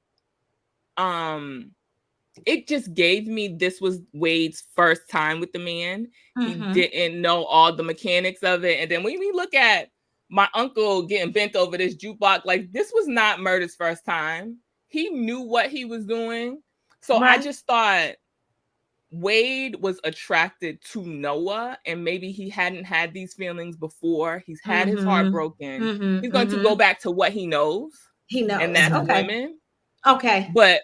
it just gave me this was Wade's first time with the man. He didn't know all the mechanics of it. And then when we look at my uncle getting bent over this jukebox, like this was not Murda's first time. He knew what he was doing. So I just thought Wade was attracted to Noah, and maybe he hadn't had these feelings before. He's had his heart broken. He's going to go back to what he knows. He knows. and that's Okay. women. Okay. But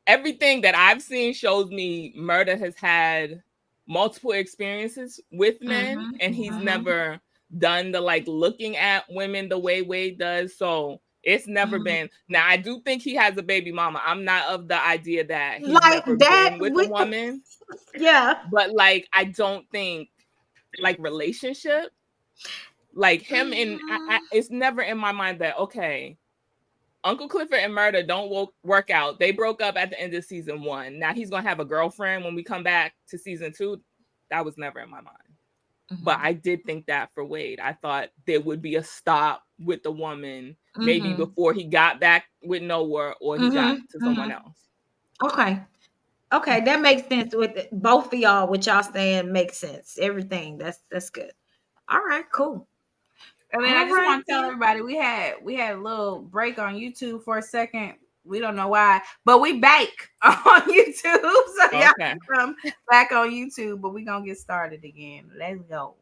everything that I've seen shows me Murda has had multiple experiences with men, and he's never done the like looking at women the way Wade does. So it's never been. Now I do think he has a baby mama. I'm not of the idea that he's Like never that been with a with woman, yeah. but like I don't think like relationship, like him and it's never in my mind that okay, Uncle Clifford and Murda don't work out. They broke up at the end of season 1. Now he's gonna have a girlfriend when we come back to season 2. That was never in my mind. But I did think that for Wade. I thought there would be a stop with the woman, maybe before he got back with Noah or he got to someone else. Okay. Okay, that makes sense with both of y'all. What y'all saying makes sense. Everything that's good. All right, cool. And then All I just right, want to tell everybody we had a little break on YouTube for a second. We don't know why, but we back on YouTube. So y'all can come back on YouTube, but we're gonna get started again. Let's go.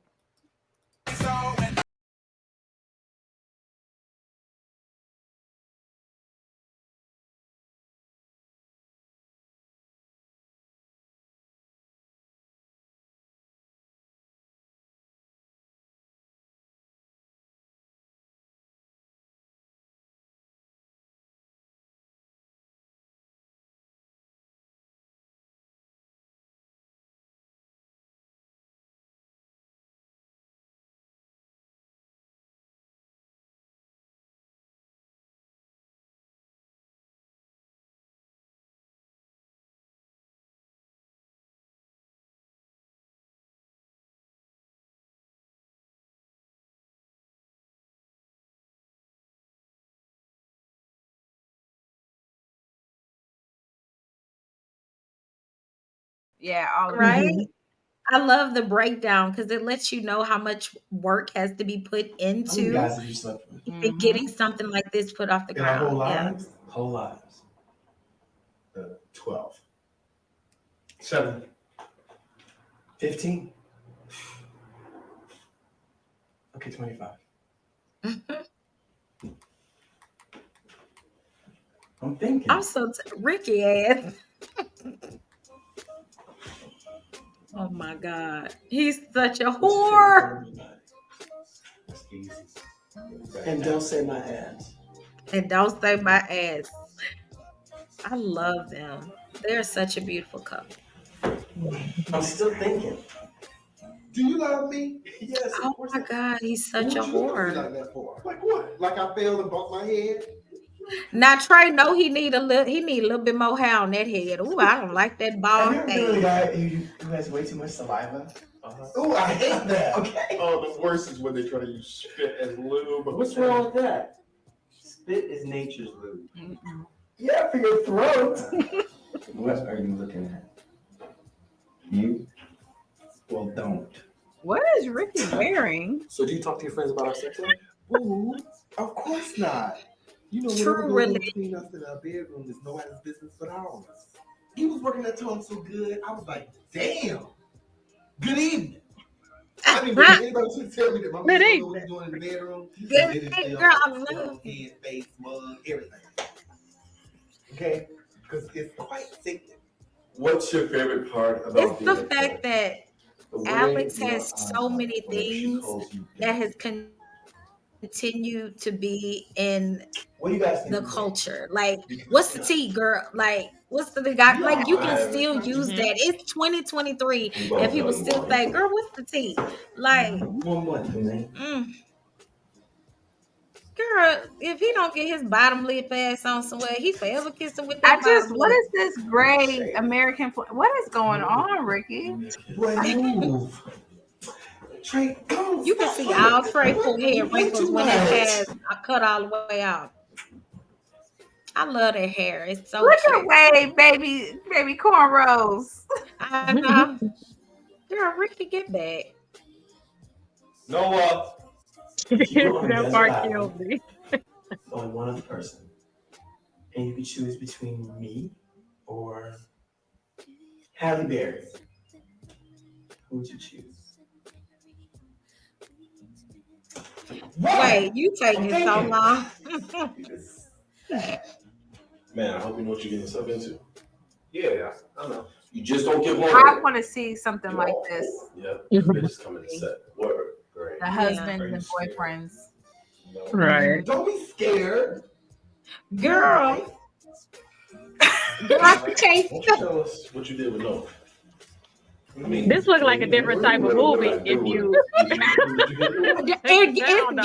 Yeah, all right. I love the breakdown because it lets you know how much work has to be put How many into guys have you slept with? even getting something like this put off the In our whole ground. Yeah. lives? Whole lives. 12. 7. 15. Okay, 25. I'm thinking. I'm so Ricky ass. Oh my God. He's such a whore. That's easy. And don't say my ass. And don't say my ass. I love them. They're such a beautiful couple. I'm still thinking. Do you love me? Yes, of Oh course. my God, he's What such a would you look at me whore. like that for? Like what? Like I failed and bumped my head? Now Trey, no, he need a little bit more hair on that head. Ooh, I don't like that Have bald you ever been with a thing. guy who has way too much saliva? Oh, I hate that. Okay. Oh, the worst is when they try to use spit as lube. What's wrong with that? Spit is nature's lube. Yeah, for your throat. What are you looking at? You? Well, don't. What is Ricky wearing? So do you talk to your friends about our sex life? Ooh, of course not. You know, whatever True goes on religion. between us in our bedroom is nobody's business but ours. He was working that tongue so good, I was like, damn. Good evening. I didn't even want anybody to tell me that my man don't know what he's doing in the bedroom. Good girl, I love head, face, mug, everything. Okay? Because it's quite sickening. What's your favorite part about It's the fact that Alex has so many things that has continued to be in the culture. Like, what's the tea, girl? Like, what's the guy? Like, you can still use that. It's 2023, and people still say, "Girl, what's the tea?" Like, girl, if he don't get his bottom lip ass on somewhere, he forever kissing with that bottom What lip. is this gray American? What is going on, Ricky? Move. Trey, go. You can see all Trey forehead wrinkles when his hair cut all the way out. I love their hair. It's so Look cute. at Wade, baby cornrows. I know. Girl, Ricky, get back. Noah. That part killed me. Only one other person. And you can choose between me or Halle Berry. Who would you choose? Wait, you taking so long. Man, I hope you know what you're getting yourself into. Yeah, I know. You just don't get one. I want to see something like this. Yep, the bitches coming to set. Word. Great. The husbands and boyfriends. Right. Don't be scared. Girl. Okay. Won't you tell us what you did with Noah? I mean, This looks like a different type of movie if you. It's giving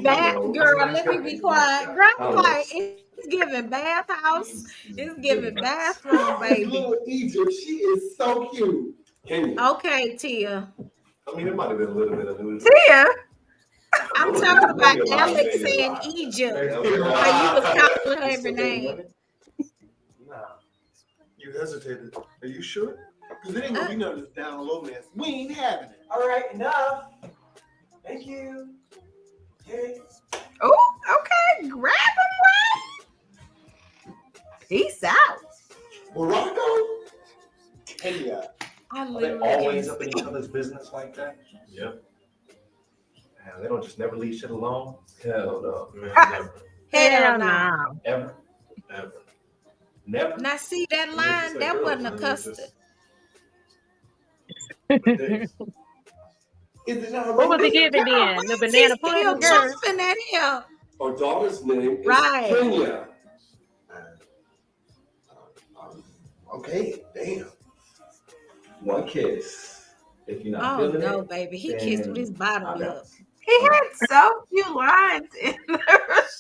bath, girl. Let me be quiet. Girl, like it's giving bathhouse. It's giving bathroom, baby. Little Egypt, she is so cute. Okay, Tia. I mean, it might have been a little bit of news. Tia. I'm talking about Alex and Egypt. Like you was calling her every name. Nah. You hesitated. Are you sure? Because it ain't gonna be none of this down low mess. We ain't having it. All right, enough. Thank you. Okay. Oh, okay. Grab him, right? Peace out. Morocco? Kenya. Are they always up in each other's business like that? Yep. Man, they don't just never leave shit alone. Hell no, man. Never. Hell no. Ever. Ever. Never. Now see that line? That wasn't a custard. What was he giving then? The banana pudding? Jumping at him. Our daughter's name is Right. Kenya. Okay, damn. One kiss. If you're not Oh feeling no, it, baby. He kissed with his bottom lip. He had so few lines in the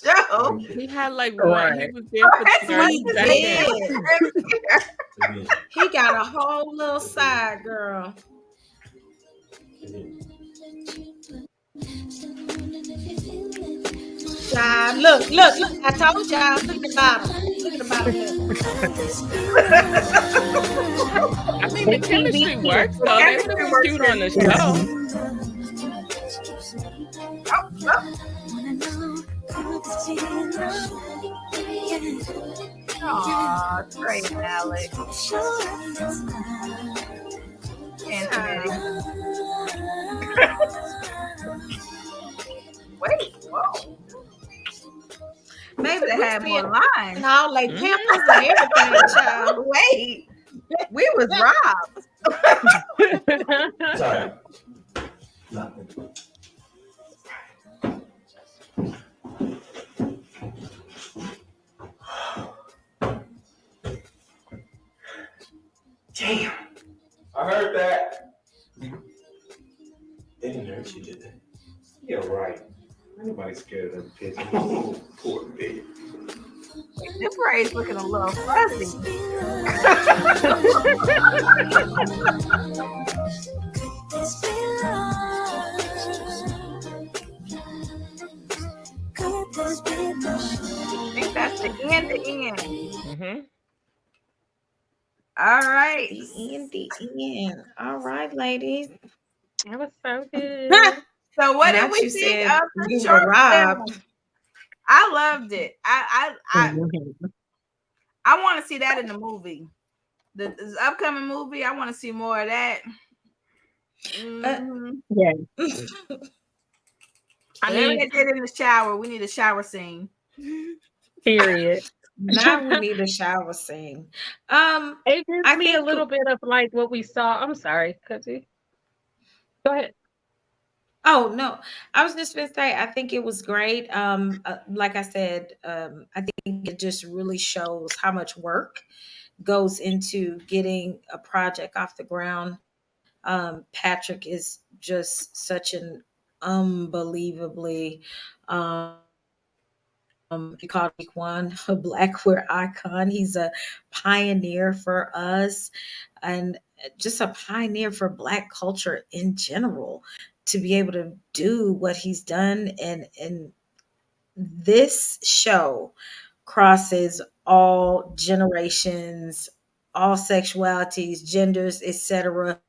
show. He had like one. He was there for 30 seconds. He got a whole little side, girl. Child, look. I told y'all, look at the bottom. Look at the bottom. I mean, the chemistry works, though. They look cute on the show. Aw, great Alex. Wait, whoa. Maybe they had more lines. No, like pampers and everything, child. Wait, we was robbed. Sorry. Nothing. Damn. I heard that. They didn't hurt you, did they? Yeah, right. Anybody's scared of them pigeons. Oh, poor baby. This braid's looking a little fuzzy. I think that's the end. Mm-hmm. All right. The end. All right, ladies. That was so good. So what did we think of the short film? I loved it. I want to see that in the movie. The upcoming movie, I want to see more of that. Mm-hmm. Yeah. I mean, they did in the shower. We need a shower scene. Period. Now we need a shower scene. It gives me a little bit of like what we saw. I'm sorry, Cutty. Go ahead. Oh no, I was just gonna say I think it was great. Like I said, I think it just really shows how much work goes into getting a project off the ground. Patrik is just such an unbelievably you call it one a black queer icon. He's a pioneer for us and just a pioneer for black culture in general to be able to do what he's done and this show crosses all generations, all sexualities, genders, etc.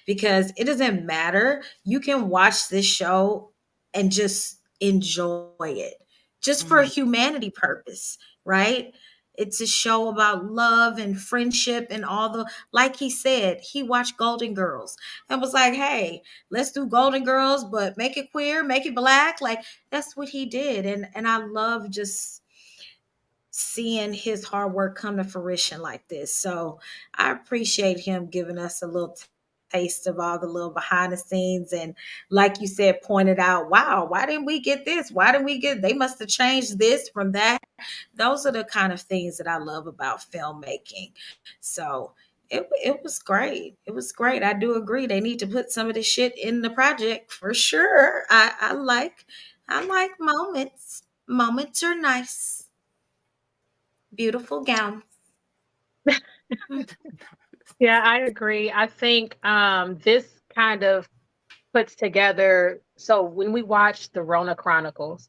Because it doesn't matter. You can watch this show and just enjoy it just for humanity purpose, right? It's a show about love and friendship and all the, like he said, he watched Golden Girls and was like, hey, let's do Golden Girls, but make it queer, make it black. Like that's what he did. And I love just seeing his hard work come to fruition like this. So I appreciate him giving us a little taste of all the little behind the scenes, and like you said, pointed out, wow, why didn't we get this? Why didn't we get, they must have changed this from that. Those are the kind of things that I love about filmmaking. So it was great. It was great. I do agree. They need to put some of this shit in the project for sure. I like moments. Moments are nice. Beautiful gowns. Yeah, I agree. I think this kind of puts together. So when we watched the Rona Chronicles,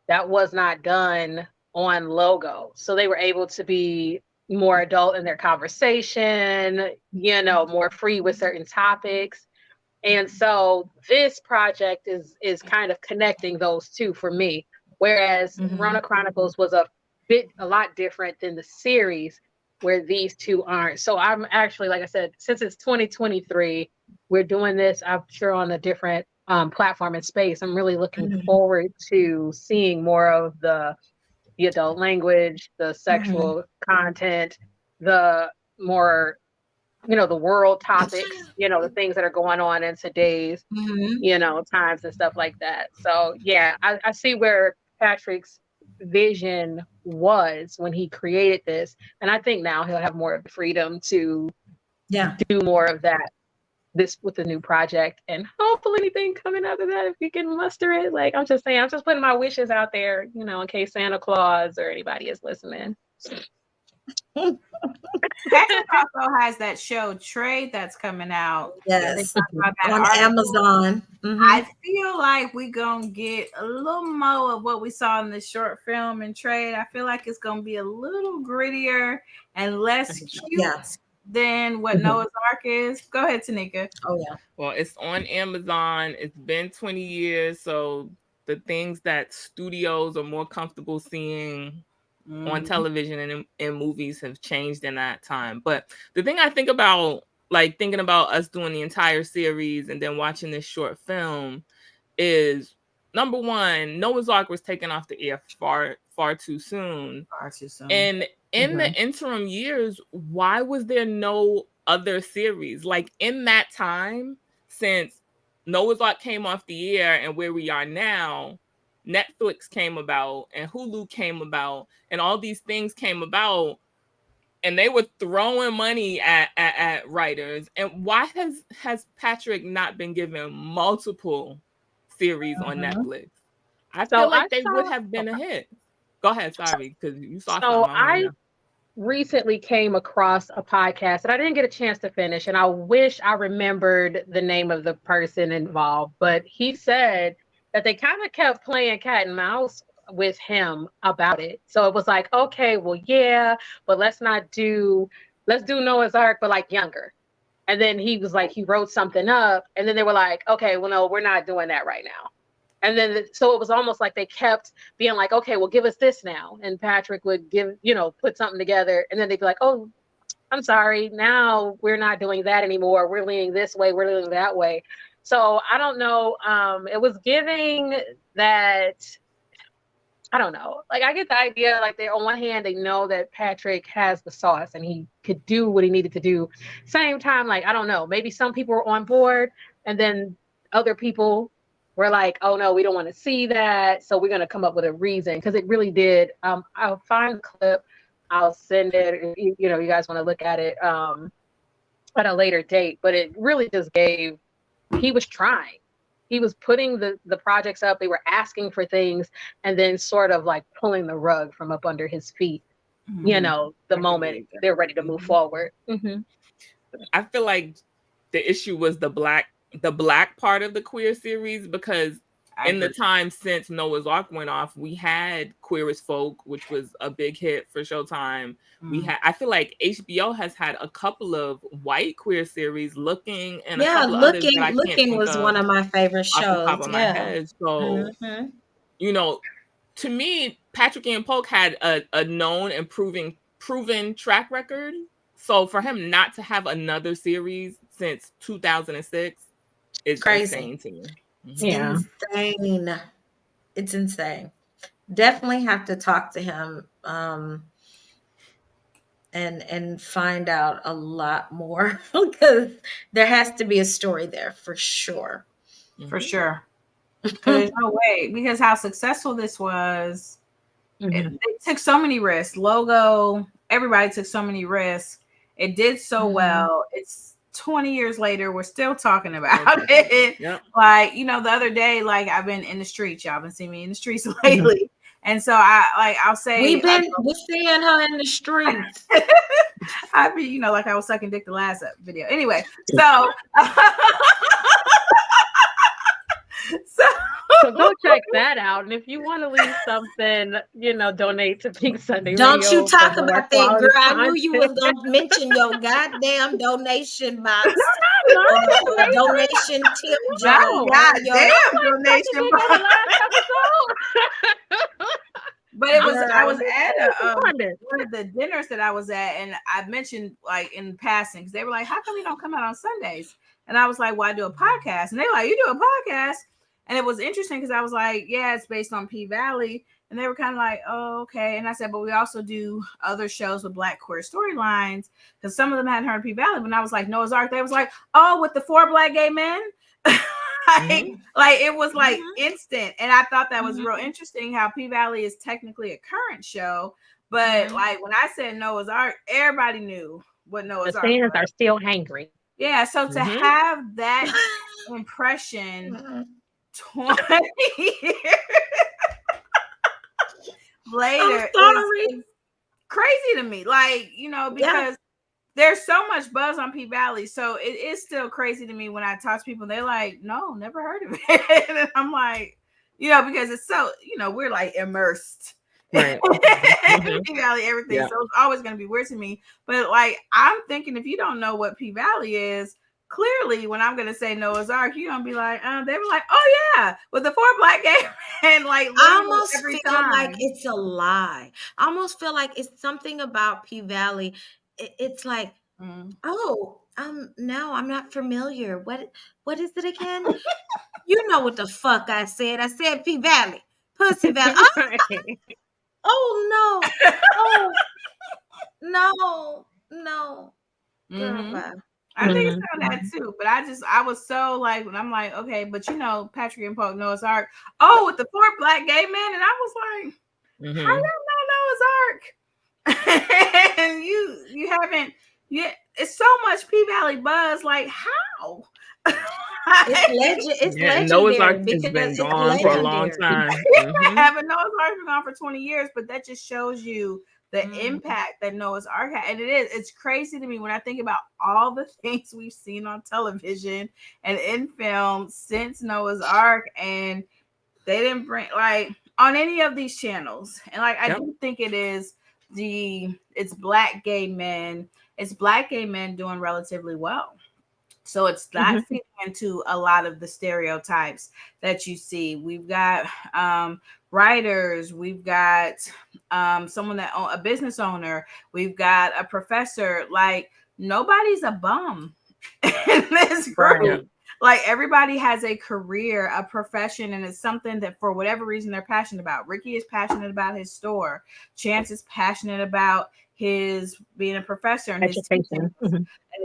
that was not done on logo. So they were able to be more adult in their conversation, more free with certain topics. And so this project is kind of connecting those two for me. Whereas Rona Chronicles was a lot different than the series where these two aren't. So I'm actually, like I said, since it's 2023, we're doing this, I'm sure, on a different platform and space. I'm really looking forward to seeing more of the adult language, the sexual content, the more, the world topics, the things that are going on in today's, times and stuff like that. So yeah, I see where Patrick's vision was when he created this. And I think now he'll have more of the freedom to do more of that this with the new project, and hopefully anything coming out of that if we can muster it. Like, I'm just saying, I'm just putting my wishes out there, in case Santa Claus or anybody is listening. Patrick also has that show Trade that's coming out. Yes, that on Amazon. I feel like we're gonna get a little more of what we saw in the short film and Trade. I feel like it's gonna be a little grittier and less cute than what Noah's Ark is. Go ahead, Tanika. Oh yeah. Well, it's on Amazon. It's been 20 years, so the things that studios are more comfortable seeing on television and in movies have changed in that time. But the thing I think about, like thinking about us doing the entire series and then watching this short film, is number one, Noah's Ark was taken off the air far too soon. Far too soon. And in the interim years, why was there no other series? Like, in that time, since Noah's Ark came off the air and where we are now, Netflix came about and Hulu came about and all these things came about, and they were throwing money at writers. And why has Patrick not been given multiple series on Netflix? I feel like they would have been a hit. Go ahead, sorry, because you saw something. I recently came across a podcast that I didn't get a chance to finish, and I wish I remembered the name of the person involved, but he said that they kind of kept playing cat and mouse with him about it. So it was like, okay, well, yeah, but let's do Noah's Ark, but like younger. And then he was like, he wrote something up, and then they were like, okay, well, no, we're not doing that right now. And then, so it was almost like they kept being like, okay, well, give us this now. And Patrick would put something together. And then they'd be like, oh, I'm sorry. Now we're not doing that anymore. We're leaning this way. We're leaning that way. So I don't know. It was giving that, I don't know. Like, I get the idea, like, they, on one hand, they know that Patrick has the sauce and he could do what he needed to do. Same time, like, I don't know. Maybe some people were on board and then other people were like, oh no, we don't want to see that. So we're going to come up with a reason. Because it really did. I'll find the clip. I'll send it. You guys want to look at it at a later date. But it really just he was trying. He was putting the projects up. They were asking for things and then sort of like pulling the rug from up under his feet, the moment they're ready to move forward. I feel like the issue was the black part of the queer series, because in the time since Noah's Ark went off, we had Queer as Folk, which was a big hit for Showtime. I feel like HBO has had a couple of white queer series, Looking, and a couple of others that I can't Looking think was of one of my favorite off shows. the top of my head. So, to me, Patrik Ian Polk had a known and proven track record. So for him not to have another series since 2006 is crazy. insane to me. Insane. It's insane. definitely have to talk to him and find out a lot more because there has to be a story there for sure. For sure. There's no way, because how successful this was. They took so many risks. Logo, everybody took so many risks. It did so well. It's 20 years later, we're still talking about it. Yep. Like, the other day, like I've been in the streets. Y'all been seeing me in the streets lately. And so I'll say we're seeing her in the streets. I mean, like I was sucking dick the last video. Anyway, so so go check that out. And if you want to leave something, donate to Pink Sunday Don't Radio. you talk about that, girl. I knew you was going to mention your goddamn donation box. Donation tip jar. Goddamn donation box. But it was, I was at one of the dinners that I was at, and I mentioned like in passing, because they were like, how come you don't come out on Sundays? And I was like, well, I do a podcast. And they were like, you do a podcast? And it was interesting because I was like, yeah, it's based on P-Valley. And they were kind of like, oh, okay. And I said, but we also do other shows with Black queer storylines, because some of them hadn't heard of P-Valley. When I was like, Noah's Ark, they was like, oh, with the 4 Black gay men? Like it was like instant. And I thought that was real interesting how P-Valley is technically a current show. But like when I said Noah's Ark, everybody knew what Noah's Ark was. The fans are still hangry. Yeah, so to have that impression 20 years later is crazy to me. Like, because there's so much buzz on P-Valley. So it is still crazy to me when I talk to people. They're like, no, never heard of it. And I'm like, because it's so, we're like immersed. Right. P-Valley, everything. Yeah. So it's always going to be weird to me. But like, I'm thinking if you don't know what P-Valley is, clearly when I'm going to say Noah's Ark, you're going to be like, they were like, oh yeah, with the 4 Black gay men, like I almost every feel time. like it's a lie. I almost feel like it's something about P-Valley. It's like, no, I'm not familiar. What is it again? You know what the fuck I said. I said P-Valley. Pussy Valley. Oh no. Oh no. Girl, bye. I think it's on that too, but I was so like, when I'm like, okay, but Patrik Ian Polk, Noah's Ark. Oh, with the 4 Black gay men, and I was like, how y'all know Noah's Ark? And you haven't yet. It's so much P-Valley buzz. Like how? It's legendary. Noah's Ark has been gone for a long time. Having Noah's Ark been gone for 20 years, but that just shows you the impact that Noah's Ark had. And it's crazy to me when I think about all the things we've seen on television and in film since Noah's Ark, and they didn't bring like on any of these channels. And like I do think it's Black gay men. It's Black gay men doing relatively well. So it's not fitting into a lot of the stereotypes that you see. We've got writers, we've got someone a business owner, we've got a professor. Like nobody's a bum in this group. Right. Like everybody has a career, a profession, and it's something that for whatever reason they're passionate about. Ricky is passionate about his store. Chance is passionate about his being a professor and his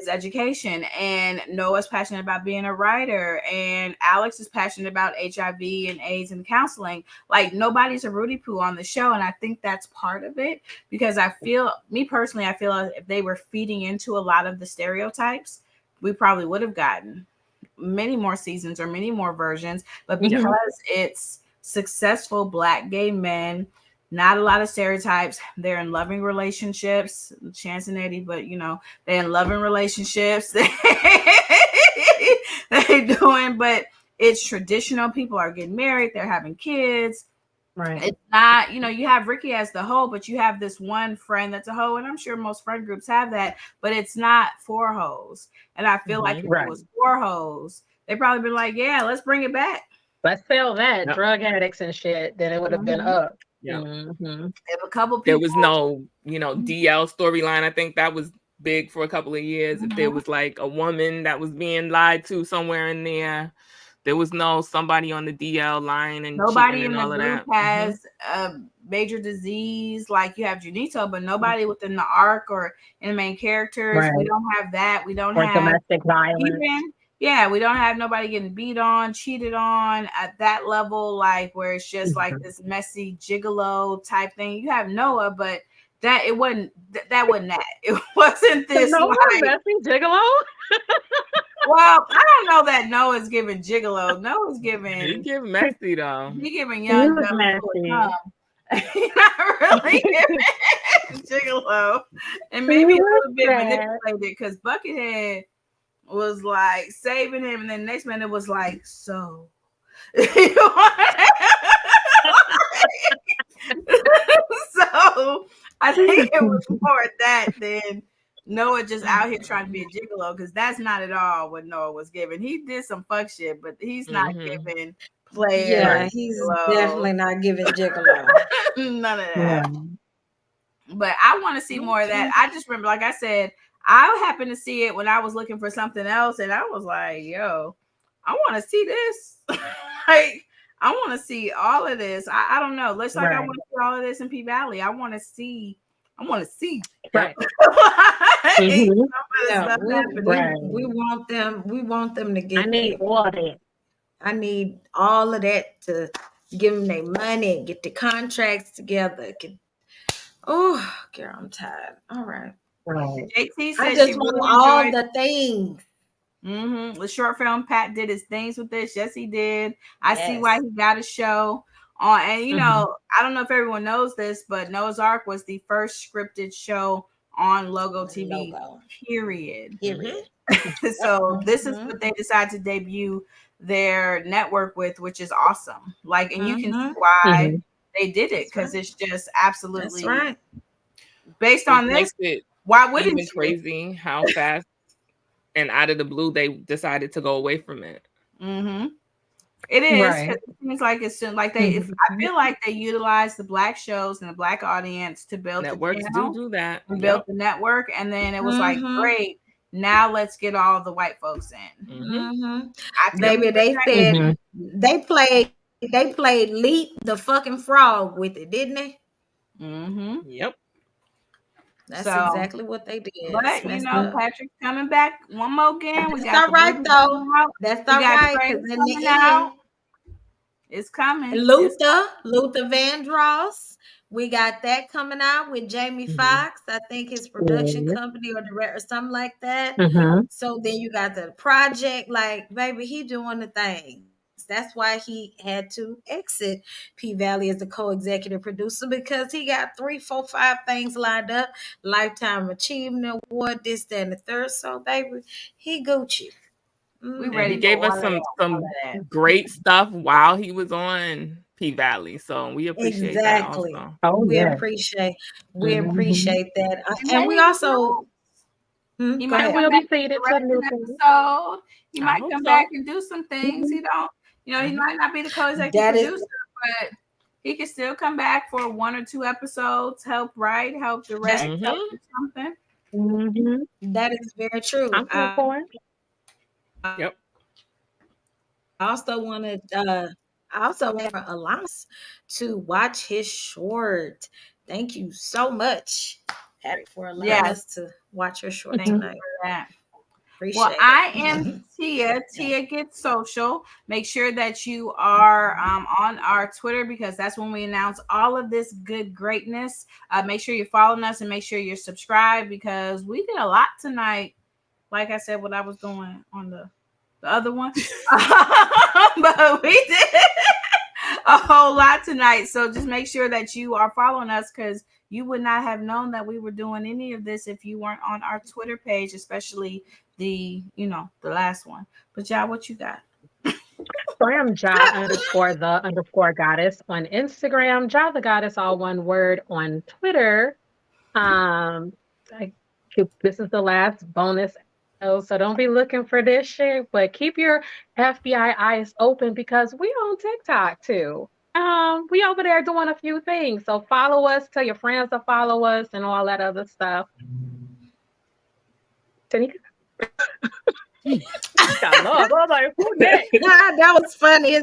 education. And Noah's passionate about being a writer, and Alex is passionate about HIV and AIDS and counseling. Like nobody's a Rudy Poo on the show, and I think that's part of it, because I feel like if they were feeding into a lot of the stereotypes, we probably would have gotten many more seasons or many more versions. But because it's successful Black gay men, not a lot of stereotypes. They're in loving relationships, Chance and Eddie, but they're in loving relationships. They doing, but it's traditional. People are getting married. They're having kids. Right. It's not, you have Ricky as the hoe, but you have this one friend that's a hoe. And I'm sure most friend groups have that, but it's not 4 hoes. And I feel like if it was 4 hoes, they probably been like, yeah, let's bring it back. Let's sell that. Yep. Drug addicts and shit. Then it would have been up. Yeah. If a couple people, there was no, DL storyline. I think that was big for a couple of years. If there was like a woman that was being lied to somewhere in there, There was no somebody on the DL line and nobody cheating in and the all of group that. has a major disease like you have Junito, but nobody within the arc or in the main characters. We Right. don't have that. We don't Or have domestic violence. even we don't have nobody getting beat on, cheated on at that level, like where it's just like this messy gigolo type thing. You have Noah, but that it wasn't that wasn't that. It wasn't this Noah messy gigolo. well, I don't know that Noah's giving gigolo. Noah's He giving give messy though. he giving He young was dumb messy. He's not really giving gigolo. And maybe a little bit manipulated because Buckethead was like saving him, and then next minute was like, so so I think it was more that than Noah just out here trying to be a gigolo, because that's not at all what Noah was giving. He did some fuck shit, but he's not giving player. Yeah, he's definitely not giving gigolo. None of that. But I want to see more of that. I just remember, like I said, I happened to see it when I was looking for something else, and I was like, yo, I want to see this. Like, I want to see all of this. I don't know. Let's like I want to see all of this in P Valley. I want to see. Right. Yeah, we want them. We want them to get. I need all of it. I need all of that to give them their money, get the contracts together. Oh, girl, I'm tired. All right. Right. JT I said just she want really all enjoyed the things. The short film. Pat did his things with this. Yes, he did. I see why he got a show on. And you know, I don't know if everyone knows this, but Noah's Ark was the first scripted show on Logo TV. Period. So this is what they decided to debut their network with, which is awesome. Like, and you can see why they did it, because it's just absolutely based on this. Why wouldn't even you? crazy how fast and out of the blue they decided to go away from it. It is, because it seems like it's like they. I feel like they utilize the black shows and the black audience to build Networks the channel, do that and build the network, and then it was like, great. Now let's get all the white folks in. Baby, they said they played Leap the fucking frog with it, didn't they? Yep. That's exactly what they did. But you know, Patrick's coming back one more again. We That's got all right though. That's all right, because in the end, it's coming. Luther Vandross. We got that coming out with Jamie Foxx. I think his production company or director, something like that. So then you got the project, like, baby, he doing the things. That's why he had to exit P Valley as the co-executive producer, because he got 3, 4, 5 things lined up. Lifetime Achievement Award, this, that, and the third. So, baby, he Gucci. We And ready he gave us some great stuff while he was on P Valley, so we appreciate that also. We appreciate that, and we also he might will be faded to new episode. He might come back and do some things. He don't, you know, he might not be the co-executive producer, but he can still come back for 1 or 2 episodes, help write, help direct, help do something. That is very true. I'm good for it. Yep. I also wanted for Alonso to watch his short. Thank you so much, Patrik, for allowing us to watch your short tonight. Well, I am Tia. Tia Gets Social. Make sure that you are on our Twitter, because that's when we announce all of this good greatness. Make sure you're following us and make sure you're subscribed, because we did a lot tonight. Like I said, what I was doing on the other one, but we did a whole lot tonight. So just make sure that you are following us, because you would not have known that we were doing any of this if you weren't on our Twitter page, especially the last one. But y'all, what you got? So I am Ja_the_goddess on Instagram, Ja the Goddess, all one word on Twitter. This is the last bonus, so don't be looking for this shit, but keep your FBI eyes open, because we on TikTok too. We over there doing a few things, so follow us, tell your friends to follow us, and all that other stuff. Tanika? I love. I was like, who next? That was funny.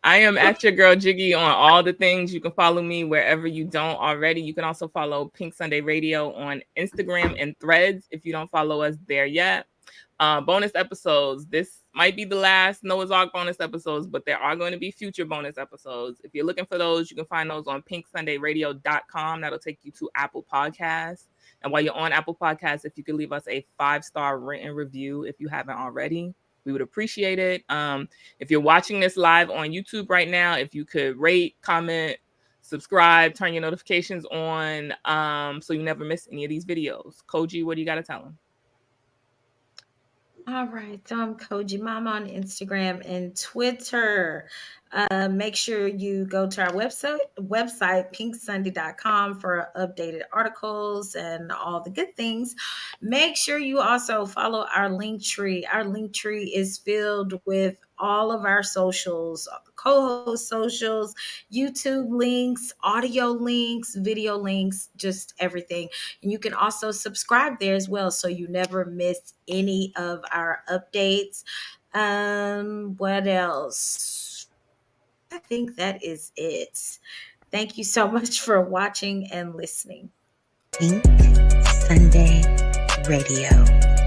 I am at your girl Jiggy on all the things. You can follow me wherever you don't already. You can also follow Pink Sunday Radio on Instagram and Threads if you don't follow us there yet. Bonus episodes. This might be the last Noah's Ark bonus episodes, but there are going to be future bonus episodes. If you're looking for those, you can find those on pinksundayradio.com. That'll take you to Apple Podcasts. And while you're on Apple Podcasts, if you could leave us a 5-star written review if you haven't already, we would appreciate it. If you're watching this live on YouTube right now, if you could rate, comment, subscribe, turn your notifications on so you never miss any of these videos. Koji, what do you got to tell them? All right, I'm Koji Mama on Instagram and Twitter. Make sure you go to our website pinksunday.com for updated articles and all the good things. Make sure you also follow our link tree. Our link tree is filled with all of our socials, co-host socials, YouTube links, audio links, video links, just everything. And you can also subscribe there as well so you never miss any of our updates. What else? I think that is it. Thank you so much for watching and listening. Pink Sunday Radio.